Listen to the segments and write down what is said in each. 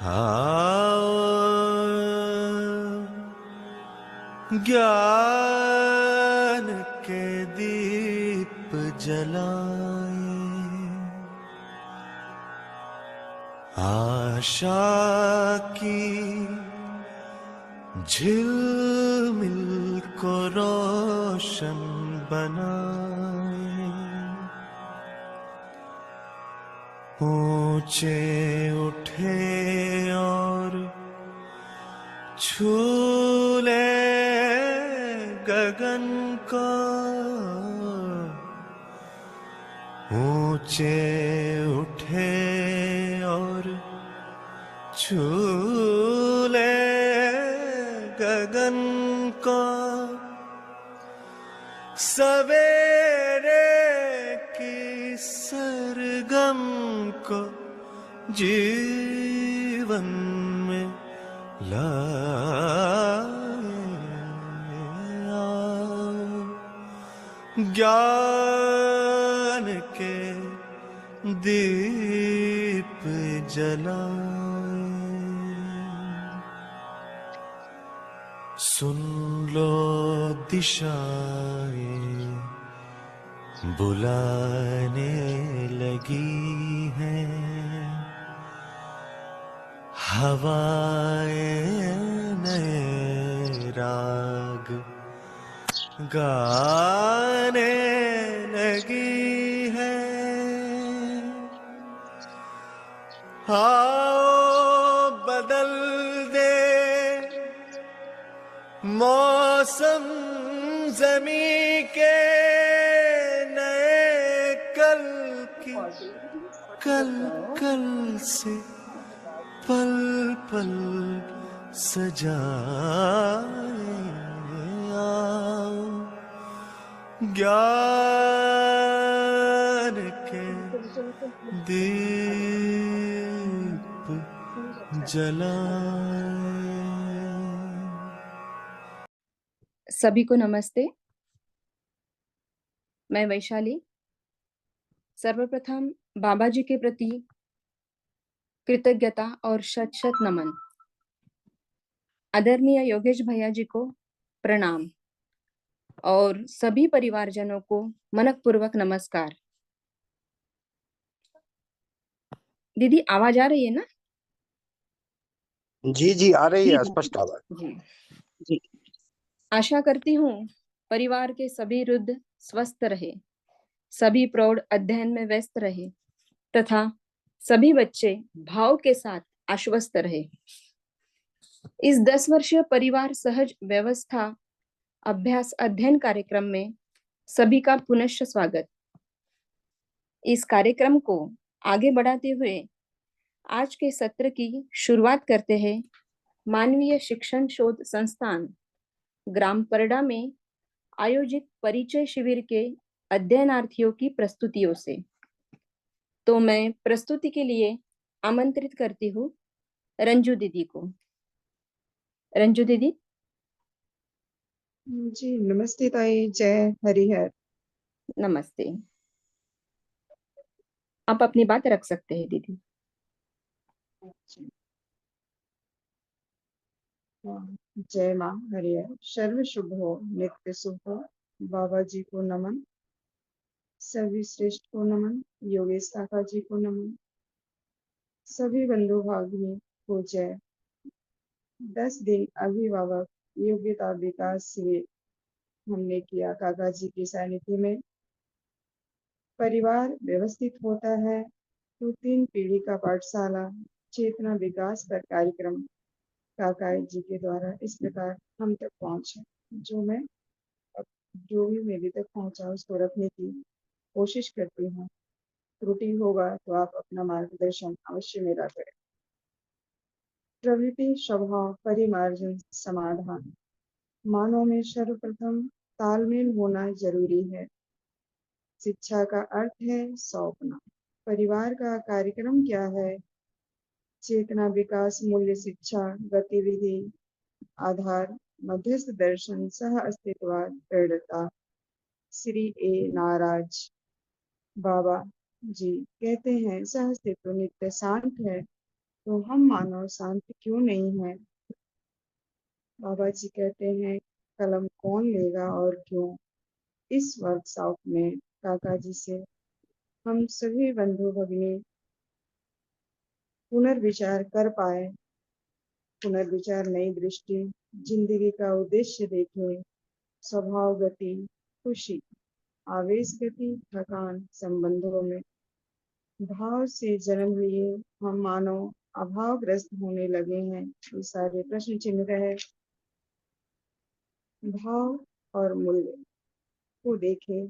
आओ ज्ञान के दीप जलाएं, आशा की झिलमिल को रोशन बनाएं, ऊंचे उठे और छू ले गगन को, ऊंचे उठे और छू ले गगन को, सवेरे की सरगम को जीवन में लाया, ज्ञान के दीप जलाएं। सुन लो दिशाएं बुलाने लगी हैं, हवाएं नए राग गाने लगी हैं। आओ बदल दे मौसम ज़मीं के, नए कल की कल कल से पल पल सजाए, आओ ज्ञान के दीप जलाए। सभी को नमस्ते। मैं वैशाली सर्वप्रथम बाबा जी के प्रति कृतज्ञता और शत शत नमन। आदरणीय योगेश भैया जी को प्रणाम और सभी परिवारजनों को मनपूर्वक नमस्कार। दीदी आवाज आ रही है ना? जी जी आ रही है, स्पष्ट आवाज। जी जी। आशा करती हूँ परिवार के सभी वृद्ध स्वस्थ रहे, सभी प्रौढ़ अध्ययन में व्यस्त रहे तथा सभी बच्चे भाव के साथ आश्वस्त रहे। इस 10 वर्षीय परिवार सहज व्यवस्था अभ्यास अध्ययन कार्यक्रम में सभी का पुनश्च स्वागत। इस कार्यक्रम को आगे बढ़ाते हुए आज के सत्र की शुरुआत करते हैं मानवीय शिक्षण शोध संस्थान ग्राम परडा में आयोजित परिचय शिविर के अध्ययनार्थियों की प्रस्तुतियों से। तो मैं प्रस्तुति के लिए आमंत्रित करती हूँ रंजू दीदी को। रंजू दीदी। जी नमस्ते ताई, जय हरिहर। नमस्ते, आप अपनी बात रख सकते हैं दीदी। जय माँ हरिहर। सर्व शुभ हो, नित्य शुभ हो। बाबा जी को नमन, सभी श्रेष्ठ को नमन, योगेश काका जी को नमन, सभी बंधु भागिनी को जय। 10 दिन अभिभावक योग्यता विकास शिविर हमने किया काका जी की सानिध्य में। परिवार व्यवस्थित होता है तो 3 पीढ़ी का पाठशाला चेतना विकास पर कार्यक्रम काका जी के द्वारा इस प्रकार हम तक पहुंचे, जो भी मेरे तक पहुंचा उसको रखने की कोशिश करती हूँ। त्रुटि होगा तो आप अपना मार्गदर्शन अवश्य मेरा करें। प्रवृत्ति स्वभाव परिमार्जन समाधान। मानव में सर्वप्रथम तालमेल होना जरूरी है। शिक्षा का अर्थ है सौंपना। परिवार का कार्यक्रम क्या है? चेतना विकास मूल्य शिक्षा गतिविधि आधार मध्यस्थ दर्शन सह अस्तित्ववाद दृढ़ता। श्री ए नाराज बाबा जी कहते हैं सह अस्तित्व नित्य शांत है, तो हम मानव शांत क्यों नहीं है? बाबा जी कहते हैं, कलम कौन लेगा और क्यों? इस वर्कशॉप में काका जी से हम सभी बंधु भगिनी पुनर्विचार कर पाए। पुनर्विचार, नई दृष्टि, जिंदगी का उद्देश्य देखें, स्वभाव गति, खुशी, आवेश गति, थकान, संबंधों में भाव से जन्म लिए हम मानव अभावग्रस्त होने लगे हैं। ये सारे प्रश्न चिन्ह है। भाव और मूल्य को देखें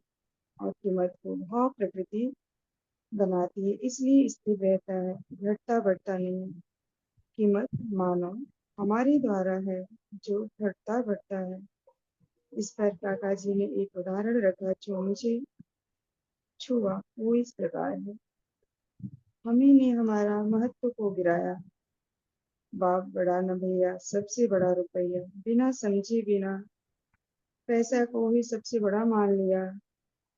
और कीमत को भाव प्रकृति बनाती है, इसलिए स्थिर रहता है, घटता बढ़ता नहीं। कीमत मानव हमारे द्वारा है जो घटता बढ़ता है। इस पर काका जी ने एक उदाहरण रखा जो मुझे छुआ। वो इस प्रकार है, हमी ने हमारा महत्व को गिराया। बाप बड़ा न भैया, सबसे बड़ा रुपया, बिना समझे बिना पैसा को ही सबसे बड़ा मान लिया,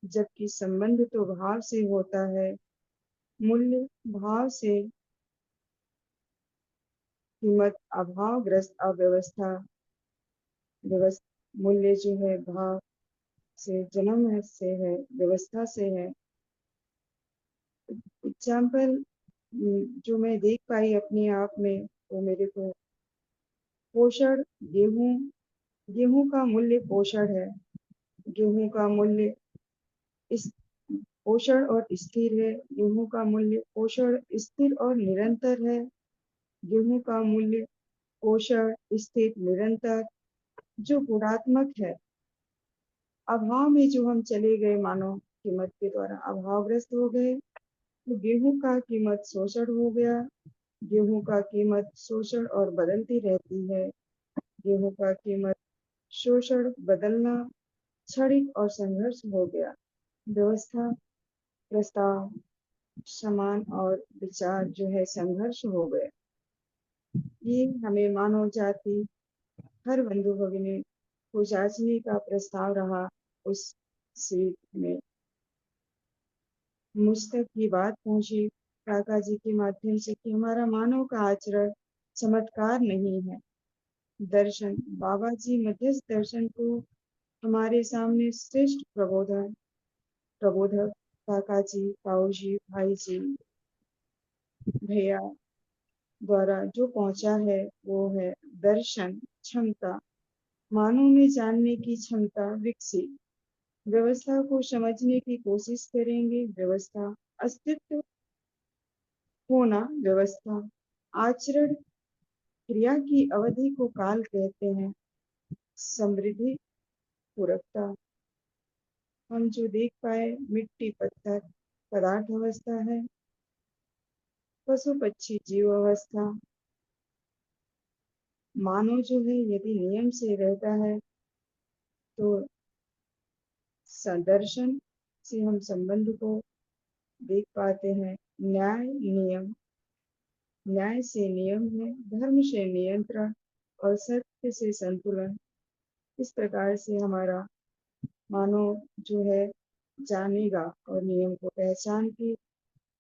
जबकि संबंध तो भाव से होता है। मूल्य भाव से, कीमत अभावग्रस्त अव्यवस्था, मूल्य जो है भाव से जन्म है, से है, व्यवस्था से है। एग्जाम्पल जो मैं देख पाई अपने आप में, वो मेरे को पोषण, गेहूं, गेहूं का मूल्य पोषण है। गेहूं का मूल्य इस पोषण और स्थिर है। गेहूं का मूल्य पोषण, स्थिर और निरंतर है। गेहूं का मूल्य पोषण, स्थिर, निरंतर, जो गुणात्मक है। अभाव में जो हम चले गए, मानो कीमत के द्वारा अभावग्रस्त हो गए, तो गेहूं का कीमत शोषण हो गया। गेहूं का कीमत शोषण और बदलती रहती है। गेहूं का कीमत शोषण, बदलना, क्षणिक और संघर्ष हो गया। व्यवस्था, प्रस्ताव, समान और विचार जो है संघर्ष हो गए। ये हमें मानव जाति, हर बंधु भगिनी को जांचने का प्रस्ताव रहा। उस सीट में मुझ तक ये बात पहुंची काका जी के माध्यम से कि हमारा मानव का आचरण चमत्कार नहीं है, दर्शन। बाबा जी मध्यस्थ दर्शन को हमारे सामने श्रेष्ठ प्रबोधक काका जी, ताऊ जी, भाई जी, भैया द्वारा जो पहुंचा है, वो है दर्शन, क्षमता, मानव में जानने की क्षमता विकसित। व्यवस्था को समझने की कोशिश करेंगे। व्यवस्था, अस्तित्व होना, व्यवस्था, आचरण, क्रिया की अवधि को काल कहते हैं। समृद्धि, पूरकता, हम जो देख पाए, मिट्टी, पत्थर, पदार्थ अवस्था है। पशु पक्षी जीव अवस्था। मानव जो है यदि नियम से रहता है तो दर्शन से हम संबंध को देख पाते हैं। न्याय, नियम, न्याय से नियम है, धर्म से नियंत्रण और सत्य से संतुलन। इस प्रकार से हमारा मानव जो है जानेगा और नियम को पहचान के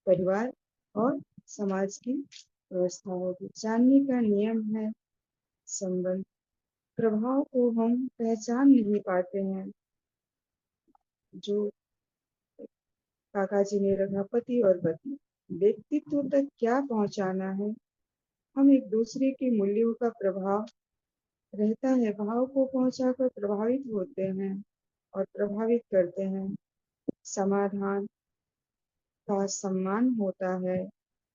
परिवार और समाज की व्यवस्था होगी। जानने का नियम है संबंध। प्रभाव को हम पहचान नहीं पाते हैं। जो काका जी ने रखा, पति और पत्नी, व्यक्तित्व तक क्या पहुंचाना है। हम एक दूसरे के मूल्यों का प्रभाव रहता है, भाव को पहुंचाकर प्रभावित होते हैं और प्रभावित करते हैं। समाधान का सम्मान होता है।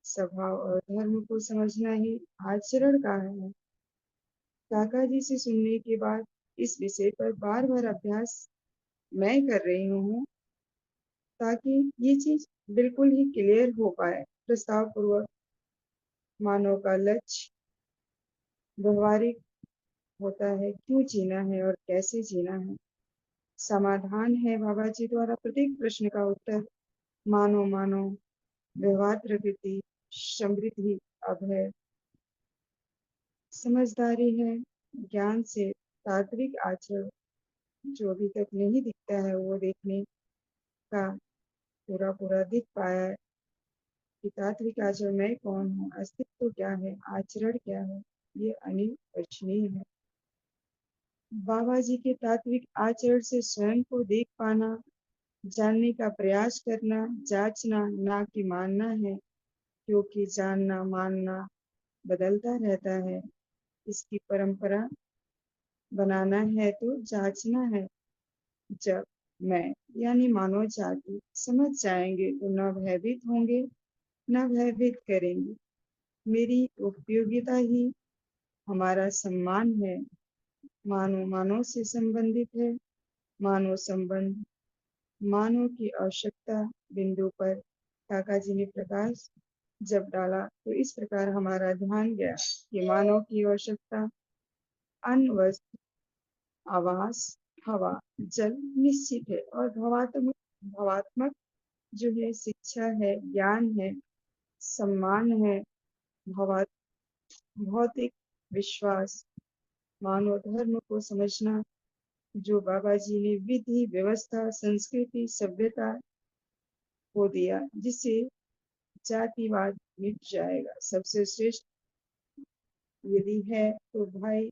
स्वभाव और धर्म को समझना ही आचरण का है। काका जी से सुनने के बाद इस विषय पर बार बार अभ्यास मैं कर रही हूँ, ताकि ये चीज बिल्कुल ही क्लियर हो पाए। प्रस्ताव पूर्वक मानव का लक्ष्य व्यवहारिक होता है, क्यों जीना है और कैसे जीना है। समाधान है बाबा जी द्वारा प्रत्येक प्रश्न का उत्तर। मानो मानो, व्यवहार, प्रकृति, समृद्धि, अभय, समझदारी है, ज्ञान से तात्विक आचरण, जो अभी तक नहीं दिखता है वो देखने का पूरा पूरा दिख पाया है। कि तात्विक आचरण मैं कौन हूँ, अस्तित्व क्या है, आचरण क्या है, ये अनिर्वचनीय है। बाबा जी के तात्विक आचरण से स्वयं को देख पाना, जानने का प्रयास करना, जांचना, ना कि मानना है, क्योंकि जानना मानना बदलता रहता है। इसकी परंपरा बनाना है तो जांचना है। जब मैं यानी मानव जाति समझ जाएंगे तो न भयभीत होंगे, न भयभीत करेंगे। मेरी उपयोगिता ही हमारा सम्मान है। मानव मानव से संबंधित है। मानव संबंध मानव की आवश्यकता बिंदु पर काका जी ने प्रकाश जब डाला तो इस प्रकार हमारा ध्यान गया कि मानव की आवश्यकता अन्न, वस्त्र, आवास, हवा, जल निश्चित है और भावात्मक जो है शिक्षा है, ज्ञान है, सम्मान है, भवा भौतिक विश्वास, मानव धर्म को समझना, जो बाबा जी ने विधि व्यवस्था संस्कृति सभ्यता को दिया, जिससे जातिवाद मिट जाएगा। सबसे श्रेष्ठ यदि है तो भाई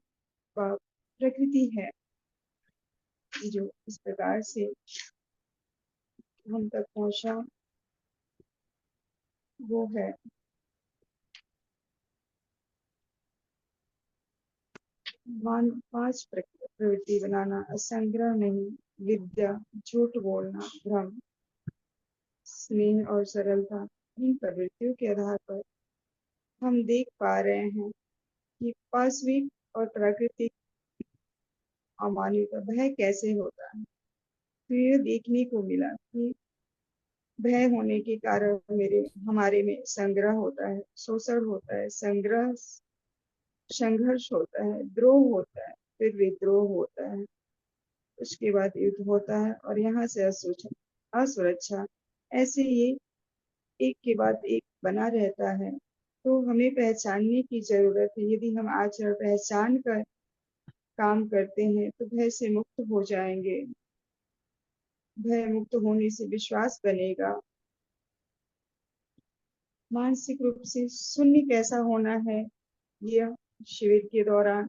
बाप प्रकृति है, जो इस प्रकार से हम तक पहुंचा वो है पांच प्रवृत्ति बनाना, असंग्रह नहीं, विद्या, झूठ बोलना, भ्रम, स्नेह और सरलता। इन प्रवृत्तियों के आधार पर हम देख पा रहे हैं कि पाश्विक और प्राकृतिक अमानवीय का भय कैसे होता है। तो यह देखने को मिला कि भय होने के कारण हमारे में संग्रह होता है, शोषण होता है, संघर्ष होता है, द्रोह होता है, फिर विद्रोह होता है, उसके बाद युद्ध होता है और यहाँ से असुरक्षा, ऐसे ये एक के बाद एक बना रहता है। तो हमें पहचानने की जरूरत है। यदि हम आचरण पहचान कर काम करते हैं तो भय से मुक्त हो जाएंगे। भय मुक्त होने से विश्वास बनेगा। मानसिक रूप से शून्य कैसा होना है, यह शिविर के दौरान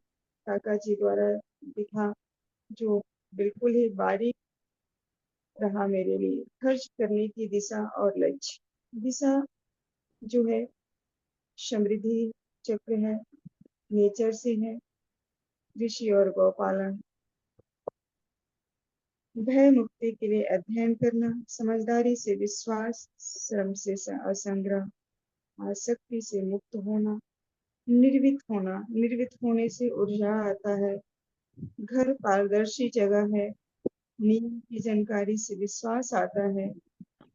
काका जी द्वारा दिखा, जो बिल्कुल ही बारीक रहा मेरे लिए। खर्च करने की दिशा और लक्ष्य। दिशा जो है समृद्धि चक्र है, नेचर से है, कृषि और गौपालन। भय मुक्ति के लिए अध्ययन करना, समझदारी से विश्वास, श्रम से असंग्रह, आसक्ति से मुक्त होना, निर्वित होना। निर्वित होने से ऊर्जा आता है। घर पारदर्शी जगह है, नियम की जानकारी से विश्वास आता है।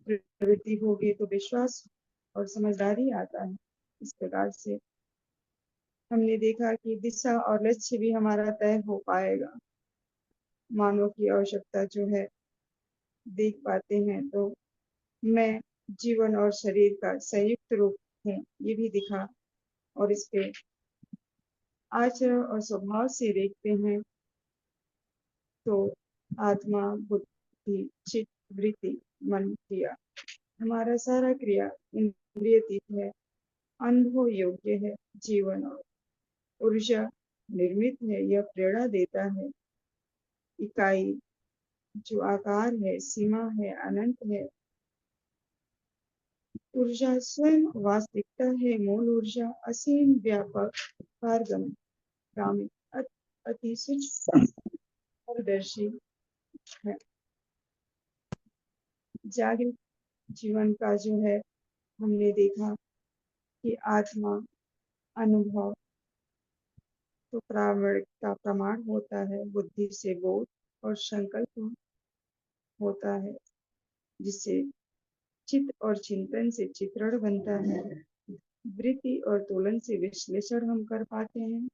प्रवृत्ति होगी तो विश्वास और समझदारी आता है। इस प्रकार से हमने देखा कि दिशा और लक्ष्य भी हमारा तय हो पाएगा। मानव की आवश्यकता जो है देख पाते हैं तो मैं जीवन और शरीर का संयुक्त रूप हूँ, ये भी दिखा। और इसके आचरण और स्वभाव से देखते हैं तो आत्मा, बुद्धि, चित्त, वृत्ति, मन, क्रिया, हमारा सारा क्रिया इंद्रियतीत है, अनुभव योग्य है। जीवन और ऊर्जा निर्मित है, यह प्रेरणा देता है। इकाई जो आकार है, सीमा है, अनंत है। ऊर्जा स्वयं वास्तविकता है, मूल ऊर्जा असीम, व्यापक, पारगामी, अति सूक्ष्म, पारदर्शी है। जागृत जीवन का जो है हमने देखा कि आत्मा, अनुभव तो प्रामाणिक का प्रमाण होता है, बुद्धि से बोध और संकल्प होता है, जिससे चित्त और चिंतन से चित्रण बनता है। वृत्ति और तोलन से विश्लेषण हम कर पाते हैं।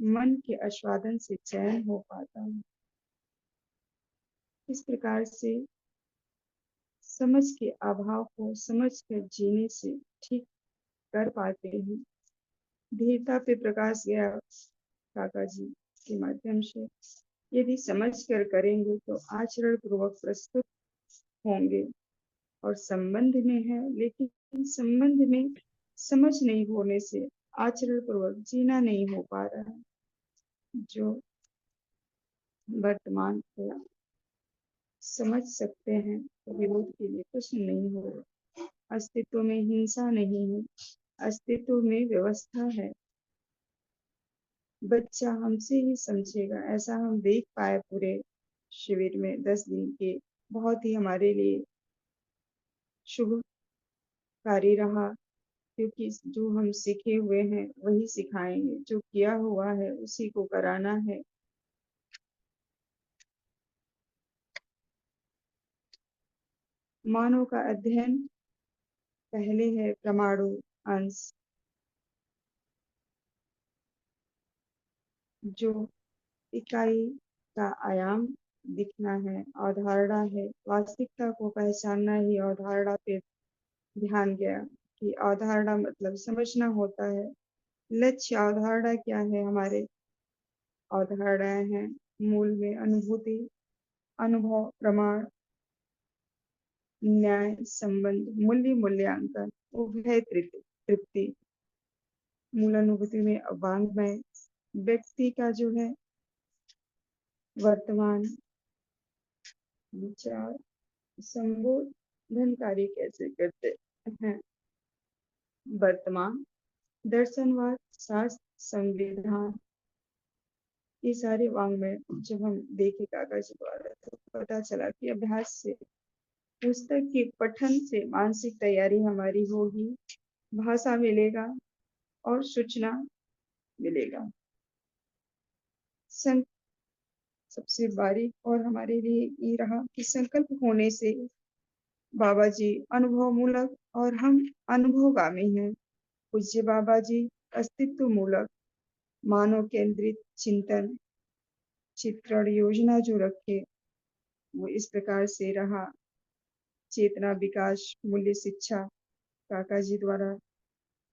मन के आस्वादन से चयन हो पाता है। इस प्रकार से समझ के अभाव को समझ कर जीने से ठीक कर पाते हैं। धीरता पे प्रकाश गया काका जी के माध्यम से। यदि समझ कर करेंगे तो आचरण पूर्वक प्रस्तुत होंगे और संबंध में है, लेकिन संबंध में समझ नहीं होने से आचरण पूर्वक जीना नहीं हो पा रहा है। जो वर्तमान को समझ सकते हैं तो विरोध के लिए कुछ नहीं हो रहा। अस्तित्व में हिंसा नहीं है, अस्तित्व में व्यवस्था है। बच्चा हमसे ही समझेगा, ऐसा हम देख पाए पूरे शिविर में 10 दिन के। बहुत ही हमारे लिए शुभकारी रहा, क्योंकि जो हम सीखे हुए हैं वही सिखाएंगे, जो किया हुआ है उसी को कराना है। मानव का अध्ययन पहले है परमाणु अंश, जो इकाई का आयाम दिखना है, अवधारणा है। वास्तविकता को पहचानना ही अवधारणा पे ध्यान गया कि अवधारणा मतलब समझना होता है। लक्ष्य अवधारणा क्या है? हमारे अवधारणाएं हैं मूल में अनुभूति, अनुभव, प्रमाण, न्याय, संबंध, मूल्य, मूल्यांकन, उभय तृप्ति। मूल अनुभूति में वांग्मय व्यक्ति का जो है वर्तमान विचार संबोधन कार्य कैसे करते हैं। वर्तमान दर्शनवाद, शास्त्र, संविधान, ये सारे वांग्मय जब हम देखे कागज द्वारा तो पता चला कि अभ्यास से, पुस्तक के पठन से मानसिक तैयारी हमारी होगी, भाषा मिलेगा और सूचना मिलेगा। सबसे बारीक और हमारे लिए ये रहा कि संकल्प होने से बाबा जी अनुभव मूलक और हम अनुभवगामी हैं। पूज्य बाबा जी अस्तित्व मूलक मानव केंद्रित चिंतन चित्रण योजना जो रखे वो इस प्रकार से रहा। चेतना विकास मूल्य शिक्षा काका जी द्वारा,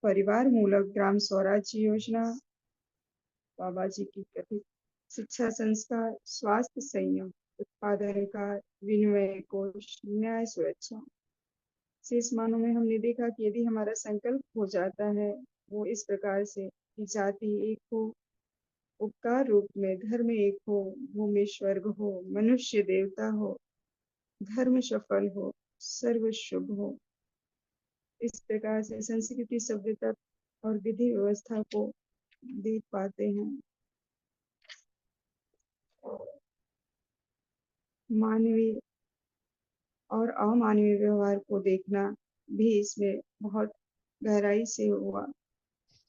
परिवार मूलक ग्राम स्वराज्य योजना बाबा जी की कथित, शिक्षा संस्कार, स्वास्थ्य संयम, उत्पादन का विनिमय कोष, न्याय सुरक्षा। शेष मानों में हमने देखा कि यदि हमारा संकल्प हो जाता है वो इस प्रकार से कि जाति एक हो, उपकार रूप में धर्म एक हो, भूमि स्वर्ग हो, मनुष्य देवता हो, धर्म सफल हो, सर्व शुभ हो। इस प्रकार से संस्कृति, सभ्यता और विधि व्यवस्था को देख पाते हैं। मानवीय और अमानवीय व्यवहार को देखना भी इसमें बहुत गहराई से हुआ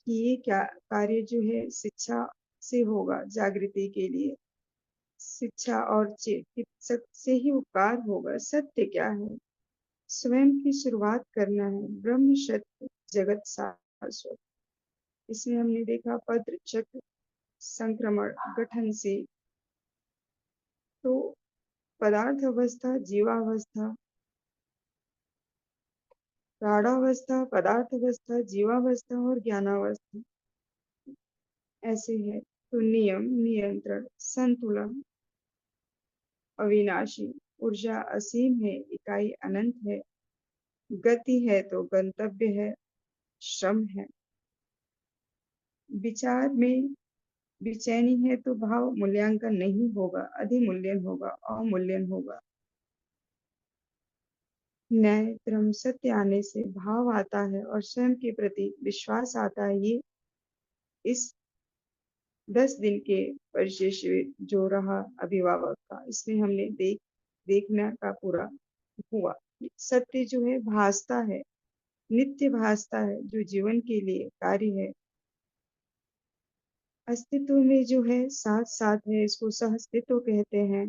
कि ये क्या कार्य जो है शिक्षा से होगा, जागृति के लिए शिक्षा और चिकित्सक से ही उपकार होगा। सत्य क्या है? स्वयं की शुरुआत करना है। ब्रह्म सत्य, जगत शाश्वत। इसमें हमने देखा पत्र चक्र संक्रमण गठन से, तो पदार्थ अवस्था, जीवावस्था, प्राणावस्था, पदार्थ अवस्था, जीवावस्था और ज्ञानावस्था ऐसे है। तो नियम, नियंत्रण, संतुलन अविनाशी, ऊर्जा असीम है, इकाई अनंत है, गति है तो गंतव्य है, श्रम है। विचार में बेचैनी है तो भाव मूल्यांकन नहीं होगा, अधिमूल्यन होगा, अवमूल्यन होगा। न्याय, धर्म, सत्य आने से भाव आता है और स्वयं के प्रति विश्वास आता है। ये इस 10 दिन के परिचय शिविर जो रहा अभिभावक का, इसमें हमने देखना का पूरा हुआ। सत्य जो है भासता है, नित्य भासता है, जो जीवन के लिए कार्य है। अस्तित्व में जो है साथ साथ है, इसको सहअस्तित्व कहते हैं।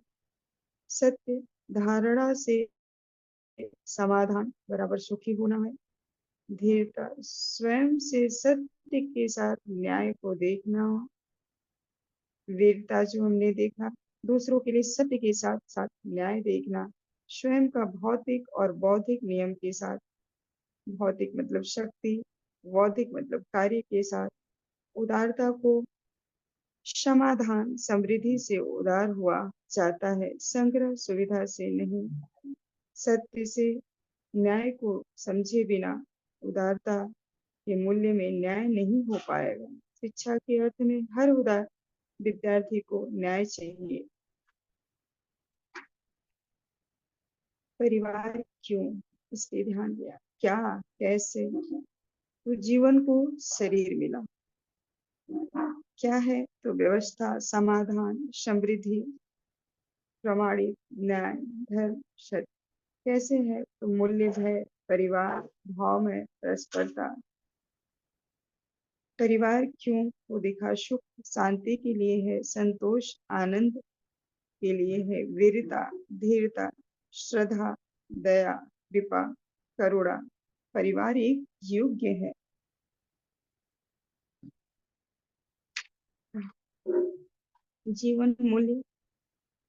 सत्य धारणा से समाधान बराबर सुखी होना है। धीरता स्वयं से सत्य के साथ न्याय को देखना। वीरता जो हमने देखा दूसरों के लिए सत्य के साथ साथ न्याय देखना। स्वयं का भौतिक और बौद्धिक नियम के साथ, भौतिक मतलब शक्ति, बौद्धिक मतलब कार्य के साथ उदारता को, समाधान समृद्धि से उदार हुआ जाता है, संग्रह सुविधा से नहीं। सत्य से न्याय को समझे बिना उदारता के मूल्य में न्याय नहीं हो पाएगा। शिक्षा के अर्थ में हर उदार विद्यार्थी को न्याय चाहिए। परिवार क्यों, इस पे ध्यान दिया, क्या, कैसे, तो जीवन को शरीर मिला। क्या है, तो व्यवस्था, समाधान, समृद्धि, प्रमाणिक, न्याय, धर्म, सत्य। कैसे है, तो मूल्य, भय, परिवार, भावमय, परस्परता। परिवार क्यों, तो देखा, सुख शांति के लिए है, संतोष आनंद के लिए है, वीरता, धीरता, श्रद्धा, दया, कृपा, करुणा। परिवार एक योग्य है। जीवन मूल्य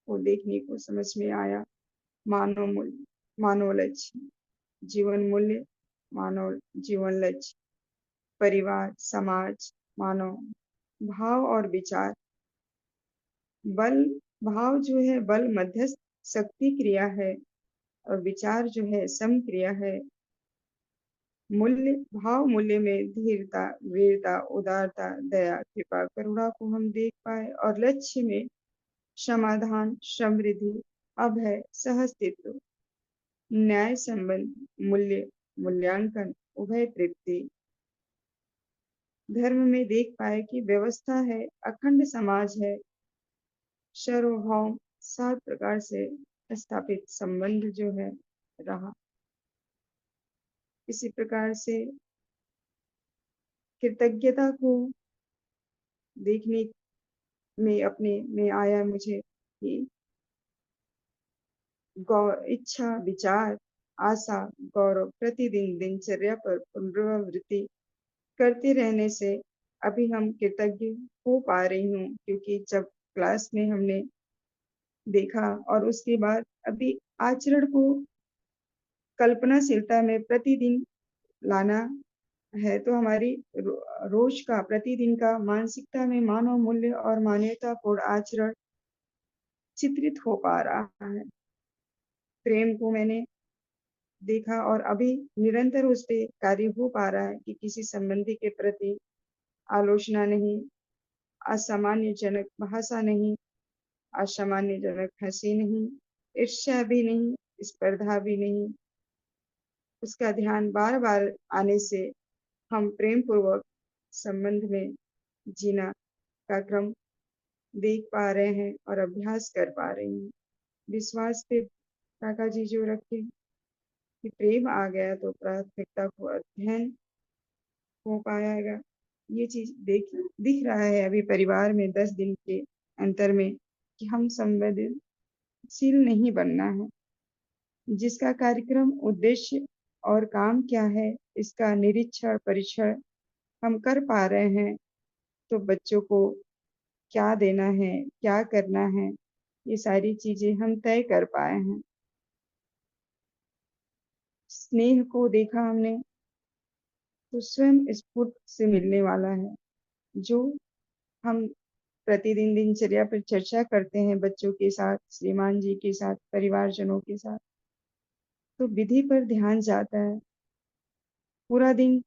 को देखने को समझ में आया। मानव मूल्य, मानव लक्ष्य, जीवन मूल्य, मानव जीवन लक्ष्य, परिवार, समाज, मानव भाव और विचार। बल, भाव जो है बल मध्यस्थ शक्ति क्रिया है, और विचार जो है सम क्रिया है। मूल्य, भाव मूल्य में धीरता, वीरता, उदारता, दया, कृपा, करुणा को हम देख पाए, और लक्ष्य में समाधान, समृद्धि, अभय, सहअस्तित्व, न्याय, संबंध, मूल्य, मूल्यांकन, उभय तृप्ति। धर्म में देख पाए कि व्यवस्था है, अखंड समाज है, सार्वभौम 7 प्रकार से स्थापित संबंध जो है रहा। इसी प्रकार से कृतज्ञता को देखने में अपने में आया मुझे कि इच्छा, विचार, आशा, गौरव प्रतिदिन दिनचर्या पर पुनरावृत्ति करते रहने से अभी हम कृतज्ञ हो पा रही हूँ, क्योंकि जब क्लास में हमने देखा और उसके बाद अभी आचरण को कल्पनाशीलता में प्रतिदिन लाना है, तो हमारी रोज का, प्रतिदिन का मानसिकता में मानव मूल्य और मान्यतापूर्ण आचरण चित्रित हो पा रहा है। प्रेम को मैंने देखा और अभी निरंतर उस पे कार्य हो पा रहा है कि किसी संबंधी के प्रति आलोचना नहीं, असामान्यजनक भाषा नहीं, असामान्यजनक हंसी नहीं, ईर्ष्या भी नहीं, स्पर्धा भी नहीं। उसका ध्यान बार बार आने से हम प्रेम पूर्वक संबंध में जीना का क्रम देख पा रहे हैं और अभ्यास कर पा रहे हैं। विश्वास पे काका जी जो रखे कि प्रेम आ गया तो प्राथमिकता को अध्ययन हो पाएगा। ये चीज दिख रहा है अभी परिवार में 10 दिन के अंतर में कि हम संवेदनशील नहीं बनना है। जिसका कार्यक्रम, उद्देश्य और काम क्या है, इसका निरीक्षण परीक्षण हम कर पा रहे हैं, तो बच्चों को क्या देना है, क्या करना है, ये सारी चीजें हम तय कर पाए हैं। स्नेह को देखा हमने तो स्वयं स्फूर्त से मिलने वाला है, जो हम प्रतिदिन दिनचर्या पर चर्चा करते हैं बच्चों के साथ, श्रीमान जी के साथ, परिवारजनों के साथ, तो विधि पर ध्यान जाता है। पूरा दिन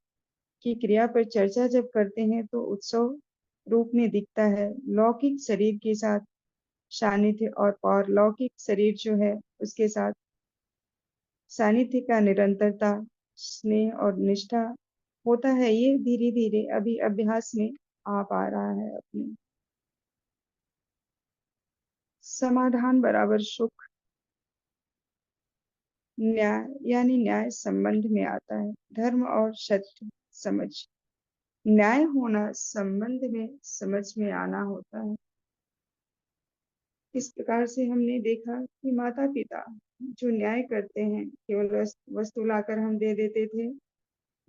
की क्रिया पर चर्चा जब करते हैं तो उत्सव रूप में दिखता है। लौकिक शरीर के साथ सानिध्य और पारलौकिक शरीर जो है उसके साथ सानिध्य का निरंतरता, स्नेह और निष्ठा होता है। ये धीरे धीरे अभी अभ्यास में आ पा रहा है अपने। समाधान बराबर सुख, न्याय यानी न्याय संबंध में आता है। धर्म और सत्य, समझ, न्याय होना संबंध में समझ में आना होता है। इस प्रकार से हमने देखा कि माता पिता जो न्याय करते हैं, केवल वस्तु लाकर हम दे देते थे,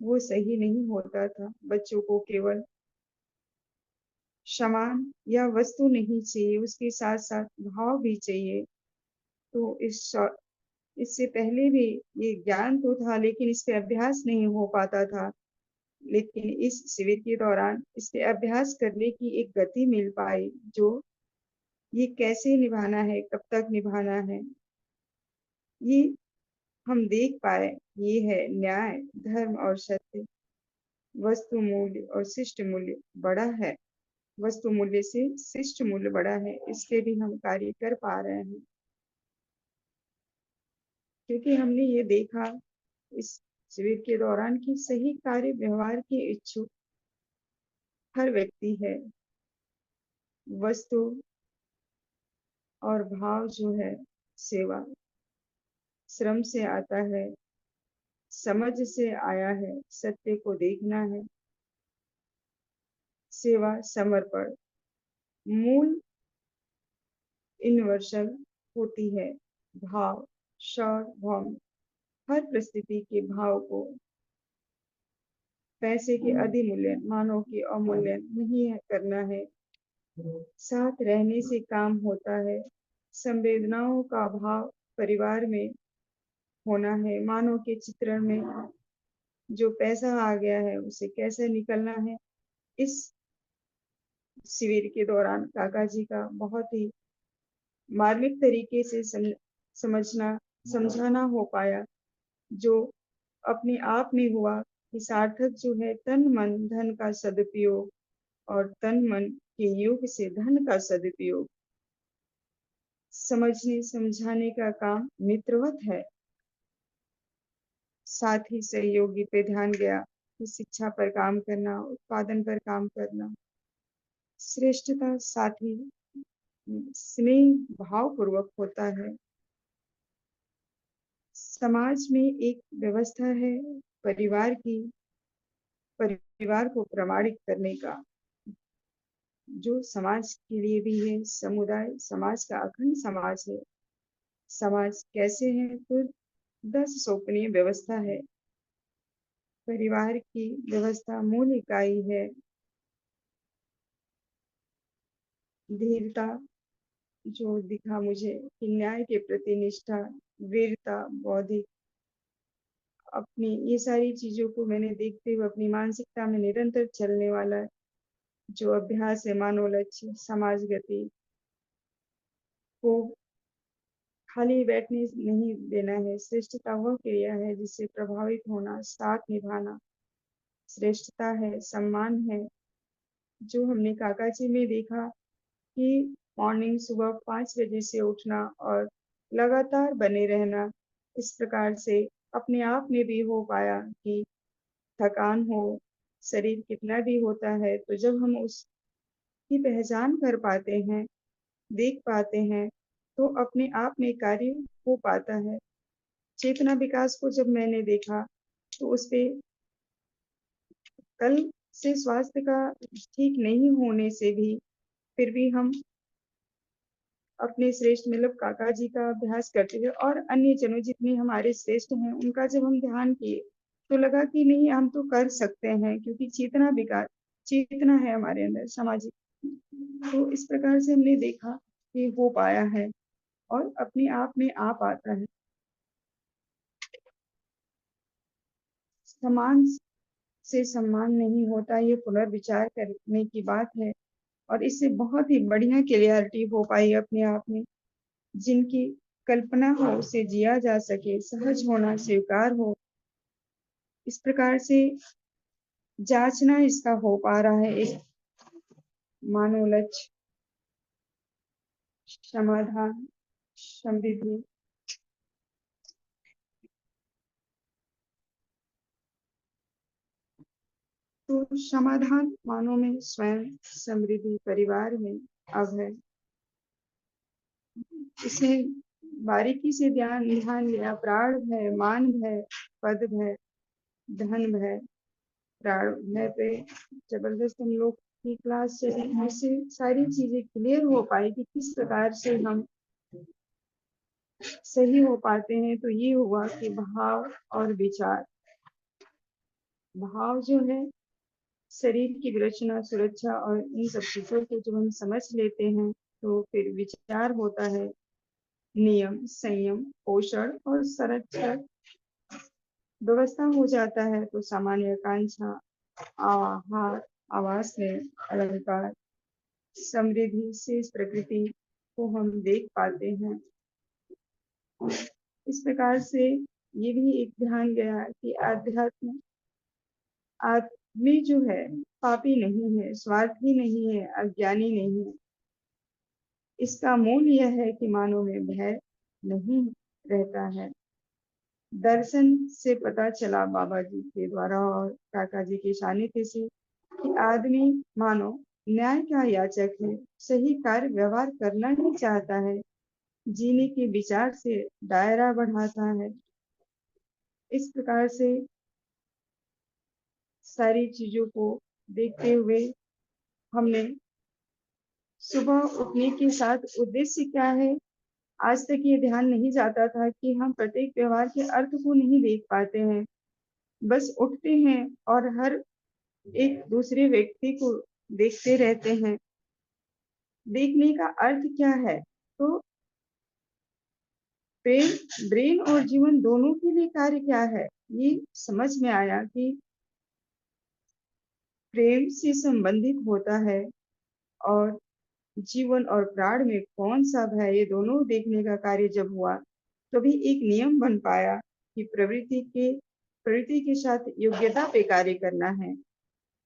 वो सही नहीं होता था। बच्चों को केवल सामान या वस्तु नहीं चाहिए, उसके साथ साथ भाव भी चाहिए। तो इससे पहले भी ये ज्ञान तो था, लेकिन इस पे अभ्यास नहीं हो पाता था। लेकिन इस शिविर के दौरान इस पे अभ्यास करने की एक गति मिल पाई, जो ये कैसे निभाना है, कब तक निभाना है, ये हम देख पाए ये है न्याय, धर्म और सत्य। वस्तु मूल्य और शिष्ट मूल्य बड़ा है, वस्तु मूल्य से शिष्ट मूल्य बड़ा है, इसके भी हम कार्य कर पा रहे हैं। क्योंकि हमने ये देखा इस शिविर के दौरान कि सही कार्य व्यवहार के इच्छुक हर व्यक्ति है। वस्तु और भाव जो है सेवा, श्रम से आता है, समझ से आया है, सत्य को देखना है। सेवा, समर्पण मूल इनवर्सल होती है। भाव, शौर, भौम हर परिस्थिति के भाव को पैसे के अधिमूल्यन, मानव के अवमूल्यन नहीं करना है। साथ रहने से काम होता है। संवेदनाओं का भाव परिवार में होना है। मानव के चित्रण में जो पैसा आ गया है उसे कैसे निकलना है, इस शिविर के दौरान काका जी का बहुत ही मार्मिक तरीके से समझाना हो पाया, जो अपने आप में हुआ कि सार्थक जो है तन मन धन का सदुपयोग, और तन मन के योग से धन का सदुपयोग। समझने समझाने का काम मित्रवत है। साथ ही सहयोगी पे ध्यान गया कि शिक्षा पर काम करना, उत्पादन पर काम करना, श्रेष्ठता साथ ही स्नेह भाव पूर्वक होता है। समाज में एक व्यवस्था है परिवार की, परिवार को प्रमाणित करने का, जो समाज के लिए भी है। समुदाय समाज का अखंड समाज है। समाज कैसे है तो 10 सोपनीय व्यवस्था है। परिवार की व्यवस्था मूल इकाई है। धीरता जो दिखा मुझे कि न्याय के प्रति निष्ठा, वीरता, बौद्धिक, अपनी ये सारी चीजों को मैंने देखते हुए अपनी मानसिकता में निरंतर चलने वाला जो अभ्यास है, मानव लक्ष्य, समाज गति को खाली बैठने नहीं देना है। श्रेष्ठता वह क्रिया है जिससे प्रभावित होना, साथ निभाना श्रेष्ठता है। सम्मान है जो हमने काका जी में देखा कि मॉर्निंग सुबह 5 बजे से उठना और लगातार बने रहना, इस प्रकार से अपने आप में भी हो पाया कि थकान हो, शरीर कितना भी होता है, तो जब हम उसकी पहचान कर पाते हैं, देख पाते हैं, तो अपने आप में कार्य हो पाता है। चेतना विकास को जब मैंने देखा तो उस पे कल से स्वास्थ्य का ठीक नहीं होने से भी फिर भी हम अपने श्रेष्ठ मतलब काका जी का अभ्यास करते हुए और अन्य जनों जितने हमारे श्रेष्ठ हैं उनका जब हम ध्यान किए तो लगा कि नहीं, हम तो कर सकते हैं, क्योंकि चेतना विकास, चेतना है हमारे अंदर सामाजिक। तो इस प्रकार से हमने देखा कि हो पाया है और अपने आप में आ पाता है। समान से सम्मान नहीं होता, ये पुनर्विचार करने की बात है। और इससे बहुत ही बढ़िया क्लियरिटी हो पाई अपने आप में। जिनकी कल्पना हो उसे जिया जा सके, सहज होना स्वीकार हो, इस प्रकार से जांचना इसका हो पा रहा है। एक मानव लक्ष्य, समाधान, समृद्धि। तो समाधान मानव में स्वयं, समृद्धि परिवार में अब है। इसने बारीकी से ध्यान लिया। प्राण भय, मान भय, पद भय, धन भय। प्राण भय पे जबरदस्त हम लोग की क्लास चली, इससे सारी चीजें क्लियर हो पाई कि किस प्रकार से हम सही हो पाते हैं। तो ये हुआ कि भाव और विचार। भाव जो है शरीर की विरचना, सुरक्षा और इन सब चीजों को जब हम समझ लेते हैं तो फिर विचार होता है नियम, संयम, पोषण और संरक्षण व्यवस्था हो जाता है। तो सामान्य आकांक्षा, आहार, आवास में अलंकार, समृद्धि से इस प्रकृति को हम देख पाते हैं। इस प्रकार से ये भी एक ध्यान गया कि आध्यात्म आदमी जो है पापी नहीं है, स्वार्थी नहीं है, अज्ञानी नहीं है। इसका मूल यह है कि मानव में भय नहीं रहता है। दर्शन से पता चला बाबा जी के द्वारा और काका जी के सानिध्य से कि आदमी मानो न्याय का याचक है, सही कार्य व्यवहार करना नहीं चाहता है, जीने के विचार से दायरा बढ़ाता है। इस प्रकार से सारी चीजों को देखते हुए हमने सुबह उठने के साथ उद्देश्य क्या है, आज तक ये ध्यान नहीं जाता था कि हम प्रत्येक व्यवहार के अर्थ को नहीं देख पाते हैं, बस उठते हैं और हर एक दूसरे व्यक्ति को देखते रहते हैं। देखने का अर्थ क्या है? तो ब्रेन और जीवन दोनों के लिए कार्य क्या है, ये समझ में आया कि प्रेम से संबंधित होता है और जीवन और प्राण में कौन सा भय, ये दोनों देखने का कार्य जब हुआ तभी एक नियम बन पाया कि प्रवृत्ति के साथ योग्यता पे कार्य करना है।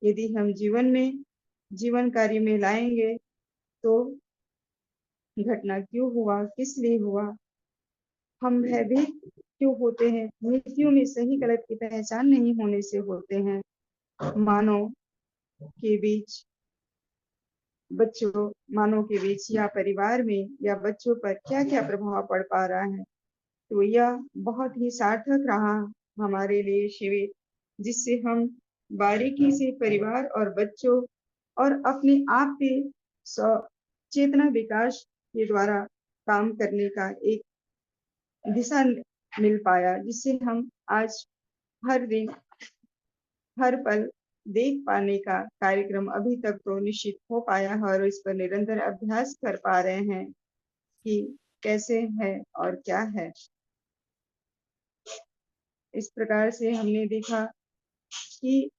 यदि हम जीवन कार्य में लाएंगे तो घटना क्यों हुआ, किस लिए हुआ, हम भयभीत क्यों होते हैं, नीतियों में सही गलत की पहचान नहीं होने से होते हैं। मानव के बीच मानव के बीच या परिवार में या बच्चों पर क्या क्या प्रभाव पड़ पा रहा है। तो यह बहुत ही सार्थक रहा हमारे लिए शिविर, जिससे हम बारीकी से परिवार और बच्चों और अपने आप पे चेतना विकास के द्वारा काम करने का एक दिशा मिल पाया, जिससे हम आज हर दिन हर पल देख पाने का कार्यक्रम अभी तक तो निश्चित हो पाया है और इस पर निरंतर अभ्यास कर पा रहे हैं कि कैसे है और क्या है। इस प्रकार से हमने देखा कि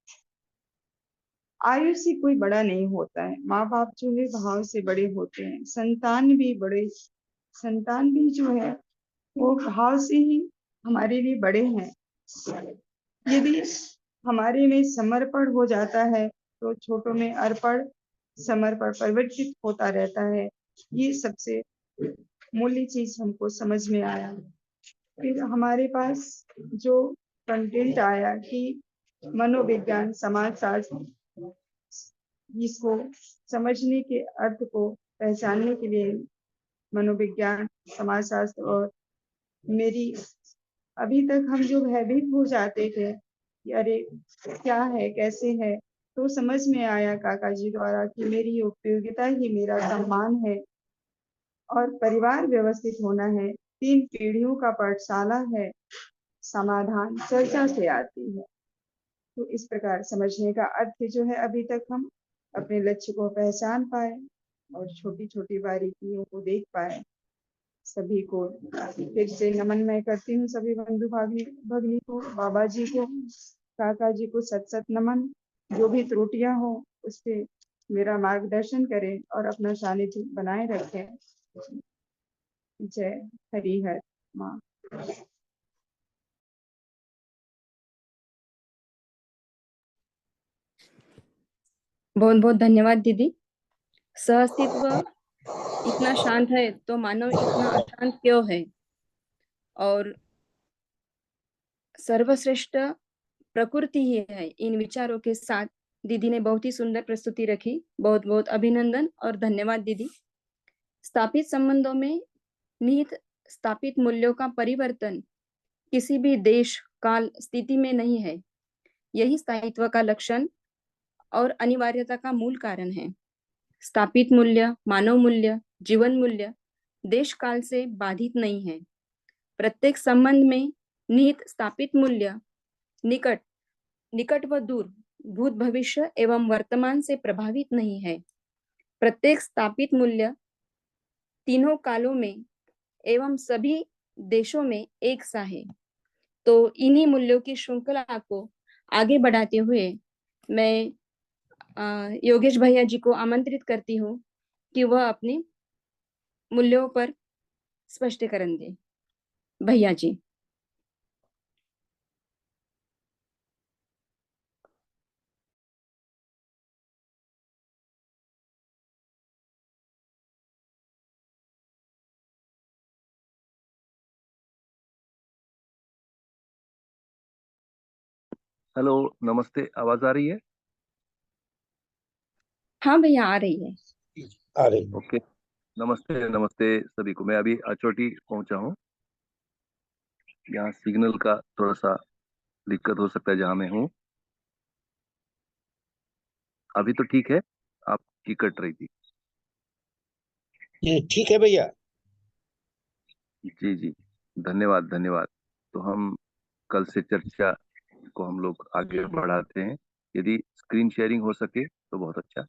आयु से कोई बड़ा नहीं होता है, माँ बाप जो है भाव से बड़े होते हैं, संतान भी जो है वो भाव से ही हमारे लिए बड़े हैं। यदि हमारे में समर्पण हो जाता है तो छोटों में अर्पण समर्पण परिवर्तित होता रहता है। ये सबसे मूल्य चीज हमको समझ में आया। फिर हमारे पास जो कंटेंट आया कि मनोविज्ञान समाजशास्त्र, इसको समझने के अर्थ को पहचानने के लिए मनोविज्ञान समाजशास्त्र और मेरी अभी तक हम जो भयभीत हो जाते थे कि अरे क्या है कैसे है, तो समझ में आया काका जी द्वारा कि मेरी उपयोगिता ही मेरा सम्मान है और परिवार व्यवस्थित होना है, 3 पीढ़ियों का पाठशाला है, समाधान चर्चा से आती है। तो इस प्रकार समझने का अर्थ जो है अभी तक हम अपने लक्ष्य को पहचान पाए और छोटी छोटी बारीकियों को देख पाए। सभी को फिर से नमन मैं करती हूँ, सभी बंधु भगिनी को, बाबा जी को, काका जी को सत सत नमन। जो भी त्रुटियां हो उस पे मेरा मार्गदर्शन करें और अपना सानिध्य बनाए रखें। जय हरिहर माँ। बहुत बहुत धन्यवाद दीदी। सहअस्तित्व इतना शांत है तो मानव इतना अशांत क्यों है, और सर्वश्रेष्ठ प्रकृति ही है। इन विचारों के साथ दीदी ने बहुत ही सुंदर प्रस्तुति रखी। बहुत बहुत अभिनंदन और धन्यवाद दीदी। स्थापित संबंधों में निहित स्थापित मूल्यों का परिवर्तन किसी भी देश काल स्थिति में नहीं है। यही स्थायित्व का लक्षण और अनिवार्यता का मूल कारण है। स्थापित मूल्य, मानव मूल्य, जीवन मूल्य देश काल से बाधित नहीं है। प्रत्येक संबंध में निहित स्थापित मूल्य निकट व दूर, भूत भविष्य एवं वर्तमान से प्रभावित नहीं है। प्रत्येक स्थापित मूल्य तीनों कालों में एवं सभी देशों में एक सा है। तो इन्हीं मूल्यों की श्रृंखला को आगे बढ़ाते हुए मैं योगेश भैया जी को आमंत्रित करती हूँ कि वह अपने मूल्यों पर स्पष्टीकरण दें। भैया जी। हेलो, नमस्ते। आवाज आ रही है? हाँ भैया, आ रही है। आ रही है। ओके। नमस्ते नमस्ते सभी को। मैं अभी अचोटी पहुंचा हूँ। यहाँ सिग्नल का थोड़ा सा दिक्कत हो सकता है जहाँ मैं हूँ। अभी तो ठीक है। आपकी कट रही थी। ये ठीक है भैया। जी जी। धन्यवाद धन्यवाद। तो हम कल से चर्चा को हम लोग आगे बढ़ाते हैं। यदि स्क्रीन शेयरिंग हो सके तो बहुत अच्छा।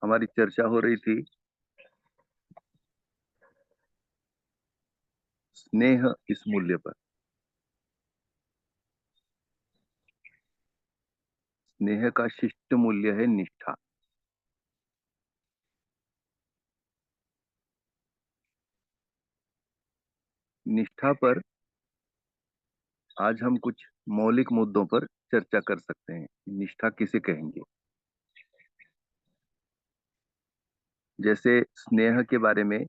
हमारी चर्चा हो रही थी स्नेह इस मूल्य पर। स्नेह का शिष्ट मूल्य है निष्ठा। निष्ठा पर आज हम कुछ मौलिक मुद्दों पर चर्चा कर सकते हैं। निष्ठा किसे कहेंगे? जैसे स्नेह के बारे में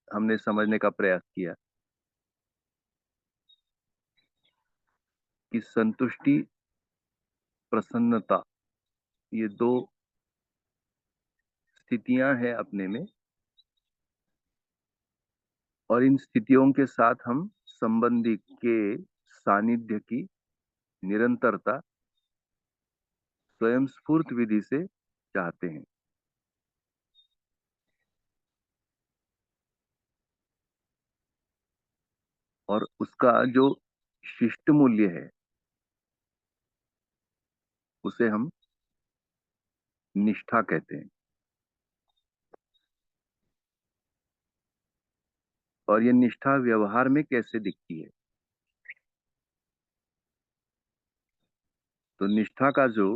हमने समझने का प्रयास किया कि संतुष्टि, प्रसन्नता, ये दो स्थितियां हैं अपने में, और इन स्थितियों के साथ हम संबंधी के सानिध्य की निरंतरता स्वयं स्फूर्त विधि से चाहते हैं। और उसका जो शिष्ट मूल्य है उसे हम निष्ठा कहते हैं। और ये निष्ठा व्यवहार में कैसे दिखती है? तो निष्ठा का जो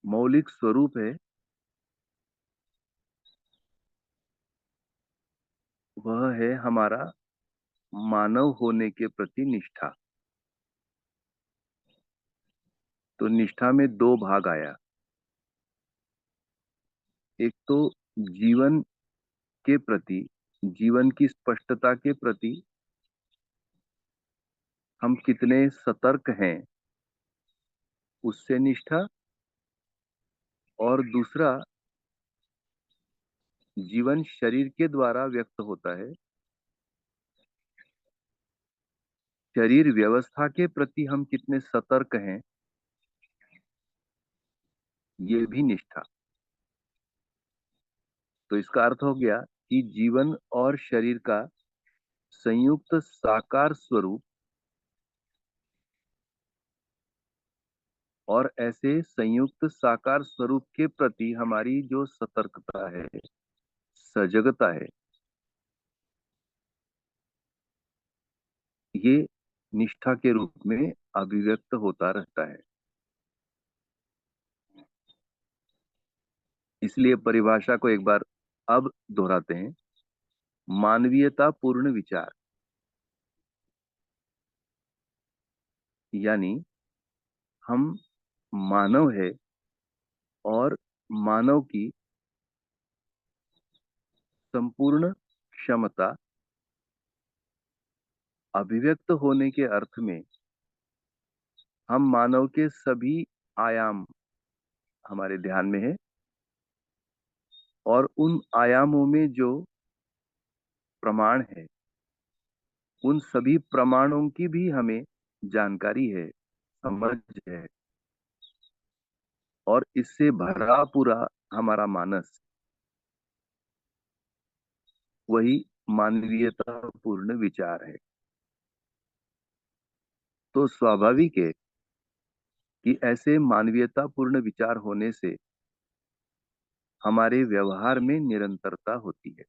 मौलिक स्वरूप है वह है हमारा मानव होने के प्रति निष्ठा। तो निष्ठा में दो भाग आया। एक तो जीवन के प्रति, जीवन की स्पष्टता के प्रति हम कितने सतर्क हैं उससे निष्ठा। और दूसरा, जीवन शरीर के द्वारा व्यक्त होता है, शरीर व्यवस्था के प्रति हम कितने सतर्क हैं, ये भी निष्ठा। तो इसका अर्थ हो गया कि जीवन और शरीर का संयुक्त साकार स्वरूप, और ऐसे संयुक्त साकार स्वरूप के प्रति हमारी जो सतर्कता है, सजगता है, ये निष्ठा के रूप में अभिव्यक्त होता रहता है। इसलिए परिभाषा को एक बार अब दोहराते हैं। मानवीयता पूर्ण विचार, यानी हम मानव है और मानव की संपूर्ण क्षमता अभिव्यक्त होने के अर्थ में हम मानव के सभी आयाम हमारे ध्यान में है, और उन आयामों में जो प्रमाण है उन सभी प्रमाणों की भी हमें जानकारी है, समझ है। और इससे भरा पूरा हमारा मानस, वही मानवीयता पूर्ण विचार है। तो स्वाभाविक है कि ऐसे मानवीयता पूर्ण विचार होने से हमारे व्यवहार में निरंतरता होती है।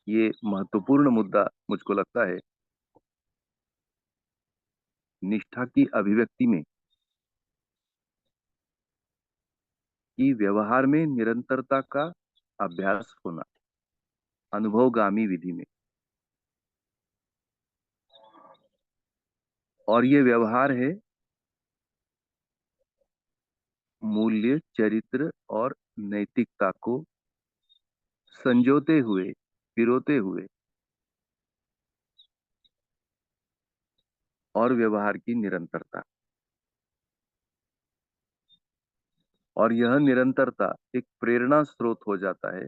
ये महत्वपूर्ण मुद्दा मुझको लगता है निष्ठा की अभिव्यक्ति में, कि व्यवहार में निरंतरता का अभ्यास होना अनुभवगामी विधि में। और ये व्यवहार है मूल्य, चरित्र और नैतिकता को संजोते हुए, पिरोते हुए और व्यवहार की निरंतरता। और यह निरंतरता एक प्रेरणा स्रोत हो जाता है,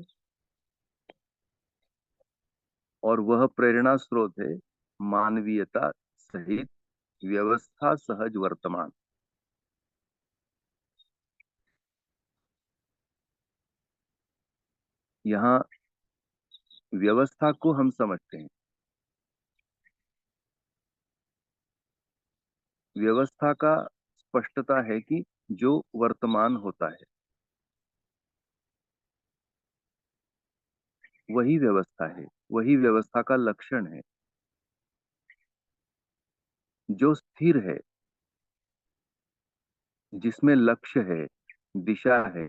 और वह प्रेरणा स्रोत है मानवीयता सहित व्यवस्था सहज वर्तमान। यहाँ व्यवस्था को हम समझते हैं। व्यवस्था का स्पष्टता है कि जो वर्तमान होता है वही व्यवस्था है, वही व्यवस्था का लक्षण है। जो स्थिर है, जिसमें लक्ष्य है, दिशा है,